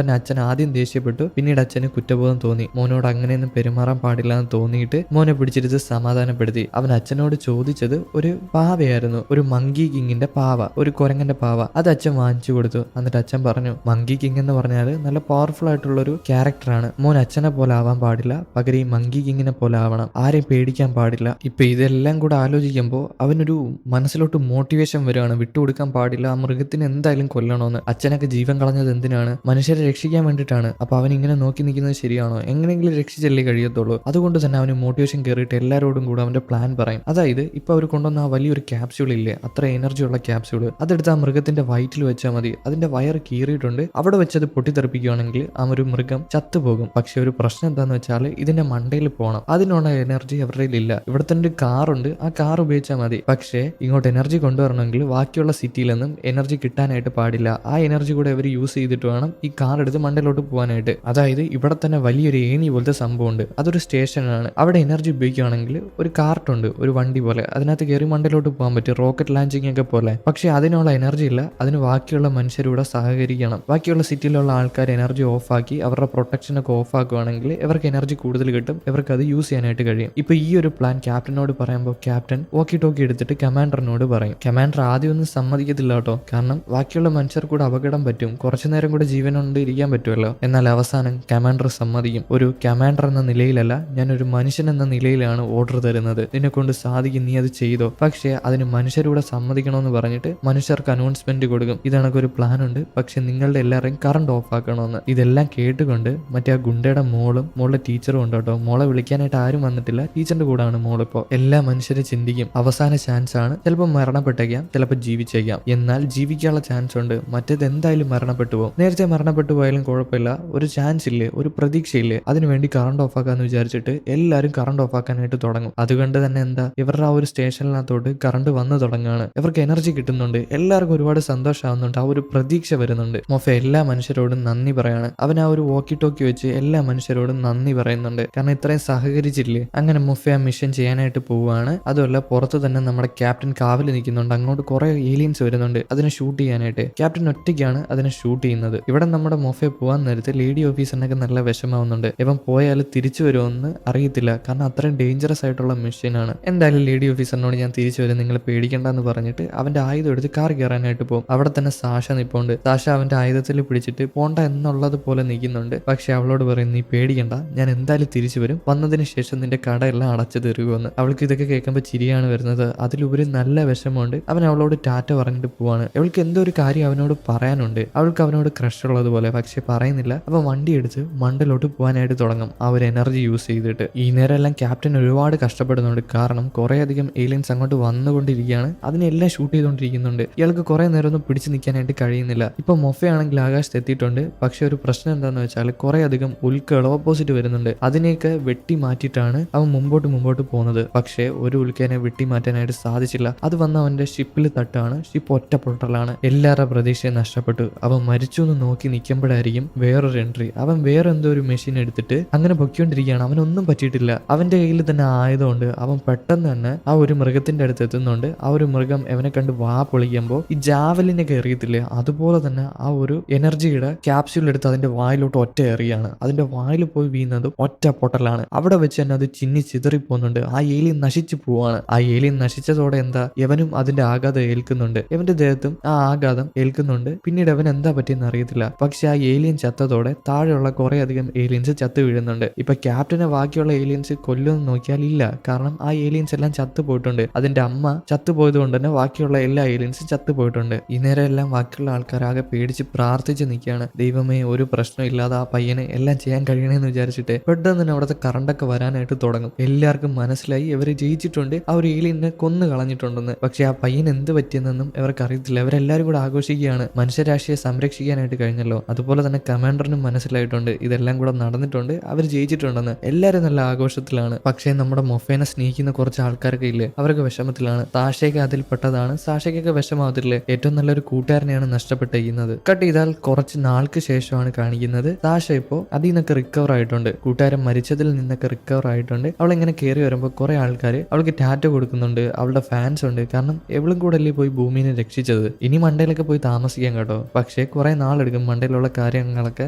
തന്നെ അച്ഛൻ ആദ്യം ദേഷ്യപ്പെട്ടു. പിന്നീട് അച്ഛന് കുറ്റബോധം തോന്നി. മോനോട് അങ്ങനെയൊന്നും പെരുമാറാൻ പാടില്ല എന്ന് തോന്നിയിട്ട് മോനെ പിടിച്ചിരുത്ത് സമാധാനപ്പെടുത്തി. അവൻ അച്ഛനോട് ചോദിച്ചത് ഒരു പാവയായിരുന്നു, ഒരു മങ്കി കിങ്ങിന്റെ പാവ, ഒരു കുരങ്ങന്റെ പാവ. അത് അച്ഛൻ വാങ്ങിച്ചു കൊടുത്തു. എന്നിട്ട് അച്ഛൻ പറഞ്ഞു, മങ്കി കിങ് എന്ന് പറഞ്ഞാൽ നല്ല പവർഫുൾ ആയിട്ടുള്ള ഒരു ക്യാരക്ടറാണ്. മോൻ അച്ഛനെ പോലെ ആവാൻ പാടില്ല, പകരം ഈ മങ്കി കിങ്ങിനെ പോലെ ആവണം, ആരെയും പേടിക്കാൻ പാടില്ല. ഇപ്പൊ ഇതെല്ലാം കൂടെ ആലോചിക്കുമ്പോൾ അവനൊരു മനസ്സിലോട്ട് മോട്ടിവേഷൻ വരികയാണ്, വിട്ടുകൊടുക്കാൻ പാടില്ല, ആ മൃഗത്തിനെ എന്തായാലും കൊല്ലണമെന്ന്. അച്ഛനൊക്കെ ജീവൻ കളഞ്ഞത് എന്തിനാണ്? മനുഷ്യരെ രക്ഷിക്കാൻ വേണ്ടിയിട്ടാണ്. അപ്പൊ അവൻ ഇങ്ങനെ നോക്കി നിൽക്കുന്നത് ശരിയാണോ? എങ്ങനെയെങ്കിലും രക്ഷിച്ചല്ലേ കഴിയത്തുള്ളൂ. അതുകൊണ്ട് തന്നെ അവന് മോട്ടിവേഷൻ കയറിയിട്ട് എല്ലാവരോടും കൂടെ അവന്റെ പ്ലാൻ പറയും. അതായത് ഇപ്പൊ അവർ കൊണ്ടുവന്ന ആ വലിയൊരു ക്യാപ്സ്യൂൾ ഇല്ലേ, അത്ര എനർജി ഉള്ള ക്യാപ്സ്യൂൾ, അതെടുത്ത് ആ മൃഗത്തിന്റെ വയറ്റിൽ വെച്ചാൽ മതി. അതിന്റെ വയറ് കീറിയിട്ടുണ്ട്, അവിടെ വെച്ചത് പൊട്ടിത്തെറിപ്പിക്കുകയാണെങ്കിൽ ആ ഒരു മൃഗം ചത്തുപോകും. പക്ഷെ ഒരു പ്രശ്നം എന്താന്ന് വെച്ചാൽ ഇതിന്റെ മണ്ടയിൽ പോകണം. അതിനുള്ള എനർജി അവരുടെ ഇല്ല. ഇവിടെ തന്നെ ഒരു കാറുണ്ട്, ആ കാർ ഉപയോഗിച്ചാൽ മതി. പക്ഷേ ഇങ്ങോട്ട് എനർജി കൊണ്ടുവരണമെങ്കിൽ ബാക്കിയുള്ള സിറ്റിയിൽ നിന്നും എനർജി കിട്ടാനായിട്ട് പാടില്ല. ആ എനർജി കൂടെ അവർ യൂസ് ചെയ്തിട്ട് വേണം ഈ കാർ എടുത്ത് മണ്ടയിലോട്ട് പോകാനായിട്ട്. അതായത് ഇവിടെ തന്നെ വലിയൊരു ഏണി പോലത്തെ സംഭവമുണ്ട്, അതൊരു സ്റ്റേഷനാണ്. അവിടെ എനർജി ഉപയോഗിക്കുകയാണെങ്കിൽ ഒരു കാർട്ടുണ്ട്, ഒരു വണ്ടി പോലെ, അതിനകത്ത് കയറി മണ്ടയിലോട്ട് പോകാൻ പറ്റും, റോക്കറ്റ് ലാൻഡിംഗ് ഒക്കെ പോലെ. പക്ഷെ അതിനുള്ള എനർജി ഇല്ല. അതിന് ബാക്കിയുള്ള മനുഷ്യരൂടെ സഹകരിക്കണം. ബാക്കിയുള്ള സിറ്റിയിലുള്ള ആൾക്കാർ എനർജി ഓഫാക്കി അവരുടെ പ്രൊട്ടക്ഷനൊക്കെ ഓഫ് ആക്കുകയാണെങ്കിൽ ഇവർക്ക് എനർജി കൂടുതൽ കിട്ടും, ഇവർക്ക് അത് യൂസ് ചെയ്യാനായിട്ട് കഴിയും. ഇപ്പൊ ഈ ഒരു പ്ലാൻ ക്യാപ്റ്റനോട് പറയുമ്പോൾ ക്യാപ്റ്റൻ വോക്കി ടോക്കി എടുത്തിട്ട് കമാൻഡറിനോട് പറയും. കമാൻഡർ ആദ്യം ഒന്നും സമ്മതിക്കത്തില്ല കേട്ടോ, കാരണം ബാക്കിയുള്ള മനുഷ്യർ കൂടെ അപകടം പറ്റും, കുറച്ചു നേരം കൂടെ ജീവനോണ്ട് ഇരിക്കാൻ പറ്റുമല്ലോ. എന്നാൽ അവസാനം കമാൻഡർ സമ്മതിക്കും. ഒരു കമാൻഡർ എന്ന നിലയിലല്ല, ഞാനൊരു മനുഷ്യൻ എന്ന നിലയിലാണ് ഓർഡർ തരുന്നത്, നിന്നെ കൊണ്ട് സാധിക്കും, നീ അത് ചെയ്തോ. പക്ഷേ അതിന് മനുഷ്യരൂടെ സമ്മതിക്കണമെന്ന് പറഞ്ഞിട്ട് മനുഷ്യർക്ക് അനൗൺസ്മെന്റ് കൊടുക്കും, ഇതണക്കൊരു പ്ലാൻ ഉണ്ട്, പക്ഷെ നിങ്ങളുടെ എല്ലാവരെയും കറണ്ട് ഓഫ് ആക്കണമെന്ന്. ഇതെല്ലാം കേട്ടുകൊണ്ട് മറ്റേ ആ ഗുണ്ടയുടെ മോളുടെ ടീച്ചറും ഉണ്ട് കേട്ടോ. മോളെ വിളിക്കാനായിട്ട് ആരും വന്നിട്ടില്ല, ടീച്ചറിന്റെ കൂടാണ് മോളിപ്പോ. എല്ലാ മനുഷ്യരെ ചിന്തിക്കും അവസാന ചാൻസ് ആണ്, ചിലപ്പോൾ മരണപ്പെട്ടേക്കാം, ചിലപ്പോൾ ജീവിച്ചേക്കാം. എന്നാൽ ജീവിക്കാനുള്ള ചാൻസ് ഉണ്ട്, മറ്റേത് എന്തായാലും മരണപ്പെട്ടു പോകും. നേരത്തെ മരണപ്പെട്ടു പോയാലും കുഴപ്പമില്ല, ഒരു ചാൻസ് ഇല്ലേ, ഒരു പ്രതീക്ഷയില്ലേ, അതിനുവേണ്ടി കറണ്ട് ഓഫ് ആക്കാന്ന് വിചാരിച്ചിട്ട് എല്ലാവരും കറണ്ട് ഓഫ് ആക്കാനായിട്ട് തുടങ്ങും. അതുകൊണ്ട് തന്നെ എന്താ, ഇവരുടെ ആ ഒരു സ്റ്റേഷനിനകത്തോട്ട് കറണ്ട് വന്നു തുടങ്ങുകയാണ്. ഇവർക്ക് എനർജി കിട്ടുന്നുണ്ട്, എല്ലാവർക്കും ഒരുപാട് സന്തോഷമാവുന്നുണ്ട്, ആ ഒരു പ്രതീക്ഷ വരുന്നുണ്ട്. മൊഫ എല്ലാ മനുഷ്യരോടും നന്ദി പറയാണ്. അവൻ ആ ഒരു വോക്കി ടോക്കി വെച്ച് എല്ലാ മനുഷ്യരോടും നന്ദി പറയുന്നുണ്ട്, കാരണം ഇത്രയും സഹകരിച്ചില്ലേ. അങ്ങനെ മൊഫ ആ മിഷൻ ചെയ്യാനായിട്ട് പോവുകയാണ്. അതുമല്ല പുറത്ത് തന്നെ നമ്മുടെ ക്യാപ്റ്റൻ കാവൽ നിൽക്കുന്നുണ്ട്. അങ്ങോട്ട് കുറെ ഏലിയൻസ് വരുന്നുണ്ട് അതിനെ ഷൂട്ട് ചെയ്യാനായിട്ട്. ക്യാപ്റ്റൻ ഒറ്റയ്ക്കാണ് അതിനെ ഷൂട്ട് ചെയ്യുന്നത്. ഇവിടെ നമ്മുടെ മൊഫയെ പോകാൻ നേരത്ത് ലേഡി ഓഫീസറിനൊക്കെ നല്ല വിഷമാവുന്നുണ്ട്. ഇവൻ പോയാൽ തിരിച്ചു വരുമെന്ന് അറിയത്തില്ല, കാരണം അത്രയും ഡേഞ്ചറസ് ആയിട്ടുള്ള മെഷീനാണ്. എന്തായാലും ലേഡി ഓഫീസറിനോട് ഞാൻ തിരിച്ചു വരും, നിങ്ങൾ പേടിക്കണ്ടെന്ന് പറഞ്ഞിട്ട് അവന്റെ ആയുധം എടുത്ത് കാർ കയറാനായിട്ട് പോകും. അവിടെ തന്നെ സാഷ നിൽപ്പുണ്ട്. സാഷ അവന്റെ ആയുധത്തിൽ പിടിച്ചിട്ട് പോണ്ട എന്നുള്ളത് പോലെ നിൽക്കുന്നുണ്ട്. പക്ഷെ അവളോട് പറയും, നീ പേടിക്കണ്ട, ഞാൻ എന്തായാലും തിരിച്ചു വരും, വന്നതിന് ശേഷം നിന്റെ കടയെല്ലാം അടച്ചു തരുമെന്ന്. അവൾക്ക് ഇതൊക്കെ കേൾക്കുമ്പോൾ ചിരിയാണ് വരുന്നത്. അതിലുപരി നല്ല വിഷമമുണ്ട്. അവൻ അവളോട് ടാറ്റ പറഞ്ഞിട്ട് പോവാണ്. അവൾക്ക് എന്തോ ഒരു കാര്യം അവനോട് പറയാനുണ്ട്, അവൾക്ക് അവനോട് ക്രഷ് ഉള്ളതുപോലെ, പക്ഷെ പറയുന്നില്ല. അപ്പൊ വണ്ടി എടുത്ത് മണ്ടലോട്ട് പോകാനായിട്ട് തുടങ്ങും, ആ ഒരു എനർജി യൂസ് ചെയ്തിട്ട്. ഈ നേരം എല്ലാം ക്യാപ്റ്റൻ ഒരുപാട് കഷ്ടപ്പെടുന്നുണ്ട്, കാരണം കുറെ അധികം ഏലിയൻസ് അങ്ങോട്ട് വന്നുകൊണ്ടിരിക്കുകയാണ്. അതിനെല്ലാം ഷൂട്ട് ചെയ്തുകൊണ്ടിരിക്കുന്നുണ്ട്. ഇയാൾക്ക് കുറെ നേരം ഒന്നും പിടിച്ചു നിൽക്കാനായിട്ട് കഴിയുന്നില്ല. ഇപ്പൊ മൊഫയാണെങ്കിൽ ആകാശത്ത് എത്തിയിട്ടുണ്ട്. പക്ഷെ ഒരു പ്രശ്നം എന്താന്ന് വെച്ചാൽ കുറെ അധികം ഉൽക്കകൾ ഓപ്പോസിറ്റ് വരുന്നുണ്ട്. അതിനെയൊക്കെ വെട്ടി മാറ്റിയിട്ടാണ് അവൻ മുമ്പോട്ട് പോകുന്നത്. പക്ഷെ ഒരു ഉൽക്കേനെ വെട്ടി മാറ്റാനായിട്ട് സാധിച്ചില്ല. അത് വന്ന് അവന്റെ ഷിപ്പിൽ തട്ടാണ്. ഷിപ്പ് ഒറ്റ പൊട്ടലാണ്. എല്ലാവരുടെ പ്രതീക്ഷയും നഷ്ടപ്പെട്ടു. അവൻ മരിച്ചു എന്ന് നോക്കി നിൽക്കുമ്പോഴായിരിക്കും വേറൊരു എൻട്രി. അവൻ വേറെ എന്തോ ഒരു മെഷീൻ എടുത്തിട്ട് അങ്ങനെ പൊക്കിക്കൊണ്ടിരിക്കുകയാണ്. അവനൊന്നും പറ്റിയിട്ടില്ല. അവന്റെ കയ്യിൽ തന്നെ ആയുധമുണ്ട്. അവൻ പെട്ടെന്ന് തന്നെ ആ ഒരു മൃഗത്തിന്റെ അടുത്ത് എത്തുന്നുണ്ട്. ആ ഒരു മൃഗം അവനെ കണ്ട് വാ പൊളിക്കുമ്പോൾ ഈ ജാവലിനൊക്കെ എറിയത്തില്ലേ, അതുപോലെ തന്നെ ആ ഒരു എനർജിയുടെ ക്യാപ്സ്യൂൾ എടുത്ത് അതിന്റെ വായിലോട്ട് ഒറ്റ എറിയാണ്. അതിന്റെ വായിൽ പോയി വീഴുന്നത് ഒറ്റ പൊട്ടലാണ്. അവിടെ വെച്ച് തന്നെ അത് ചിന്നി ചിതറി പോകുന്നുണ്ട്. ആ ഏലിയൻ നശിച്ചു പോവാണ്. ആ ഏലിയൻ നശിച്ചതോടെ എന്താ, ഇവനും അതിന്റെ ആഘാതം ഏൽക്കുന്നുണ്ട്. ഇവന്റെ ദേഹത്തും ആ ആഘാതം ഏൽക്കുന്നുണ്ട്. പിന്നീട് അവൻ എന്താ പറ്റിയെന്ന് അറിയത്തില്ല. പക്ഷെ ആ ഏലിയൻ ചത്തതോടെ താഴെയുള്ള കുറെ അധികം ഏലിയൻസ് ചത്തു വീഴുന്നുണ്ട്. ഇപ്പൊ ക്യാപ്റ്റനെ ബാക്കിയുള്ള ഏലിയൻസ് കൊല്ലുമെന്ന് നോക്കിയാൽ ഇല്ല, കാരണം ആ ഏലിയൻസ് എല്ലാം ചത്തു പോയിട്ടുണ്ട്. അതിന്റെ അമ്മ ചത്തുപോയത് കൊണ്ട് തന്നെ ബാക്കിയുള്ള എല്ലാ ഏലിയൻസും ചത്തു പോയിട്ടുണ്ട്. ഈ നേരം എല്ലാം ബാക്കിയുള്ള ആൾക്കാരാകെ പേടിച്ച് പ്രാർത്ഥിച്ച് നിൽക്കുകയാണ്. ദൈവമേ, ഒരു പ്രശ്നം ഇല്ലാതെ ആ പയ്യനെ എല്ലാം ചെയ്യാൻ കഴിയണമെന്ന് വിചാരിച്ചിട്ട് പെട്ടെന്ന് തന്നെ അവിടുത്തെ കറണ്ടൊക്കെ വരാനായിട്ട് തുടങ്ങും. എല്ലാവർക്കും മനസ്സിലായി ഇവര് ജയിച്ചിട്ടുണ്ട്, ആ ഒരു ഏലിയനെ കൊന്നു കളഞ്ഞിട്ടുണ്ടെന്ന്. പക്ഷെ ആ പയ്യൻ എന്ത് പറ്റിയെന്നൊന്നും ഇവർക്ക് അറിയത്തില്ല. ഇവരെല്ലാവരും കൂടെ ആഘോഷിക്കുകയാണ്, മനുഷ്യരാശിയെ സംരക്ഷിക്കാനായിട്ട് കഴിഞ്ഞല്ലോ. അതുപോലെ തന്നെ കമാൻഡറിനും മനസ്സിലായിട്ടുണ്ട് ഇതെല്ലാം കൂടെ നടന്നിട്ടുണ്ട്, അവർ ജയിച്ചിട്ടുണ്ടെന്ന്. എല്ലാവരും നല്ല ആഘോഷത്തിലാണ്. പക്ഷേ നമ്മുടെ മൊഫേനെ സ്നേഹിക്കുന്ന കുറച്ച് ആൾക്കാരൊക്കെ ഇല്ലേ, അവർക്ക് വിഷമത്തിലാണ്. സാഷയ്ക്ക് അതിൽ പെട്ടതാണ്. സാഷയ്ക്കൊക്കെ വിഷമാവത്തില്ലേ, ഏറ്റവും നല്ലൊരു കൂട്ടുകാരനെയാണ് നഷ്ടപ്പെട്ടിരിക്കുന്നത്. കട്ട് ചെയ്താൽ കുറച്ച് നാൾക്ക് ശേഷമാണ് കാണിക്കുന്നത്. സാഷ ഇപ്പോൾ അതിൽ നിന്നൊക്കെ റിക്കവർ ആയിട്ടുണ്ട്. കൂട്ടുകാരൻ മരിച്ചതിൽ നിന്നൊക്കെ റിക്കവർ ആയിട്ടുണ്ട്. അവളിങ്ങനെ കയറി വരുമ്പോൾ കുറെ ആൾക്കാർ അവൾക്ക് ടാറ്റ കൊടുക്കുന്നുണ്ട്. അവളുടെ ഫാൻസ് ഉണ്ട്, കാരണം എവളും കൂടെ അല്ലേ പോയി ഭൂമിനെ രക്ഷിച്ചത്. ഇനി മണ്ടയിലൊക്കെ പോയി താമസിക്കാൻ കേട്ടോ. പക്ഷേ കുറെ നാളെടുക്കും മണ്ടയിലുള്ള കാര്യങ്ങളൊക്കെ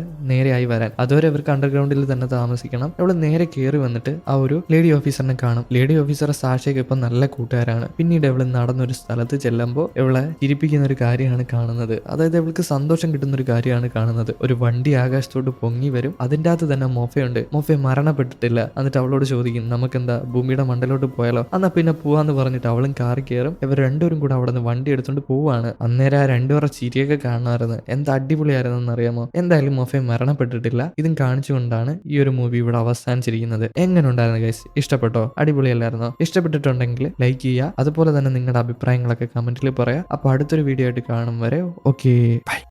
നേരെയായി വരാൻ. അതുവരെ ഇവർക്ക് അണ്ടർഗ്രൗണ്ടിൽ തന്നെ താമസിക്കണം. അവള് നേരെ കയറി വന്നിട്ട് ആ ഒരു ലേഡി ഓഫീസറിനെ കാണും. ലേഡി ഓഫീസർ സാഷയ്ക്ക് ഇപ്പം നല്ല കൂട്ടുകാരാണ്. പിന്നീട് ഇവള് നടന്നൊരു സ്ഥലത്ത് ചെല്ലുമ്പോൾ ഇവളെ ചിരിപ്പിക്കുന്ന ഒരു കാര്യമാണ് കാണുന്നത്. അതായത് ഇവൾക്ക് സന്തോഷം കിട്ടുന്ന ഒരു കാര്യമാണ് കാണുന്നത്. ഒരു വണ്ടി ആകാശത്തോട്ട് പൊങ്ങി വരും. അതിൻ്റെ അകത്ത് തന്നെ മൊഫയുണ്ട്. മൊഫ മരണപ്പെട്ടിട്ടില്ല. എന്നിട്ട് അവളോട് ചോദിക്കും നമുക്കെന്താ ഭൂമിയുടെ മണ്ടലോട്ട് പോയാലോ. എന്നാ പിന്നെ പോവാന്ന് പറഞ്ഞിട്ട് അവളും കാറി കയറും. ഇവർ രണ്ടുപേരും കൂടെ അവിടെ നിന്ന് വണ്ടി എടുത്തോണ്ട് പോവാണ്. അന്നേരം ആ രണ്ടുപേരുടെ ചിരിയൊക്കെ കാണുമായിരുന്നു. എന്താ അടിപൊളിയായിരുന്നെന്ന് അറിയാമോ. എന്തായാലും മൊഫ മരണപ്പെട്ടിട്ടില്ല. ഇതും കാണിച്ചുകൊണ്ടാണ് ഈ ഒരു മൂവി ഇവിടെ അവസാനിച്ചിരിക്കുന്നത്. എങ്ങനെ ഉണ്ടായിരുന്നു ഗൈസ്? ഇഷ്ടപ്പെട്ടോ? അടിപൊളിയല്ലായിരുന്നോ? ഇഷ്ടപ്പെട്ടിട്ടുണ്ടെങ്കിൽ ലൈക്ക് ചെയ്യുക. അതുപോലെ തന്നെ നിങ്ങളുടെ അഭിപ്രായങ്ങളൊക്കെ കമന്റിൽ പറയാം. അപ്പോൾ അടുത്തൊരു വീഡിയോ ആയിട്ട് കാണും വരെ ഓക്കെ ബൈ.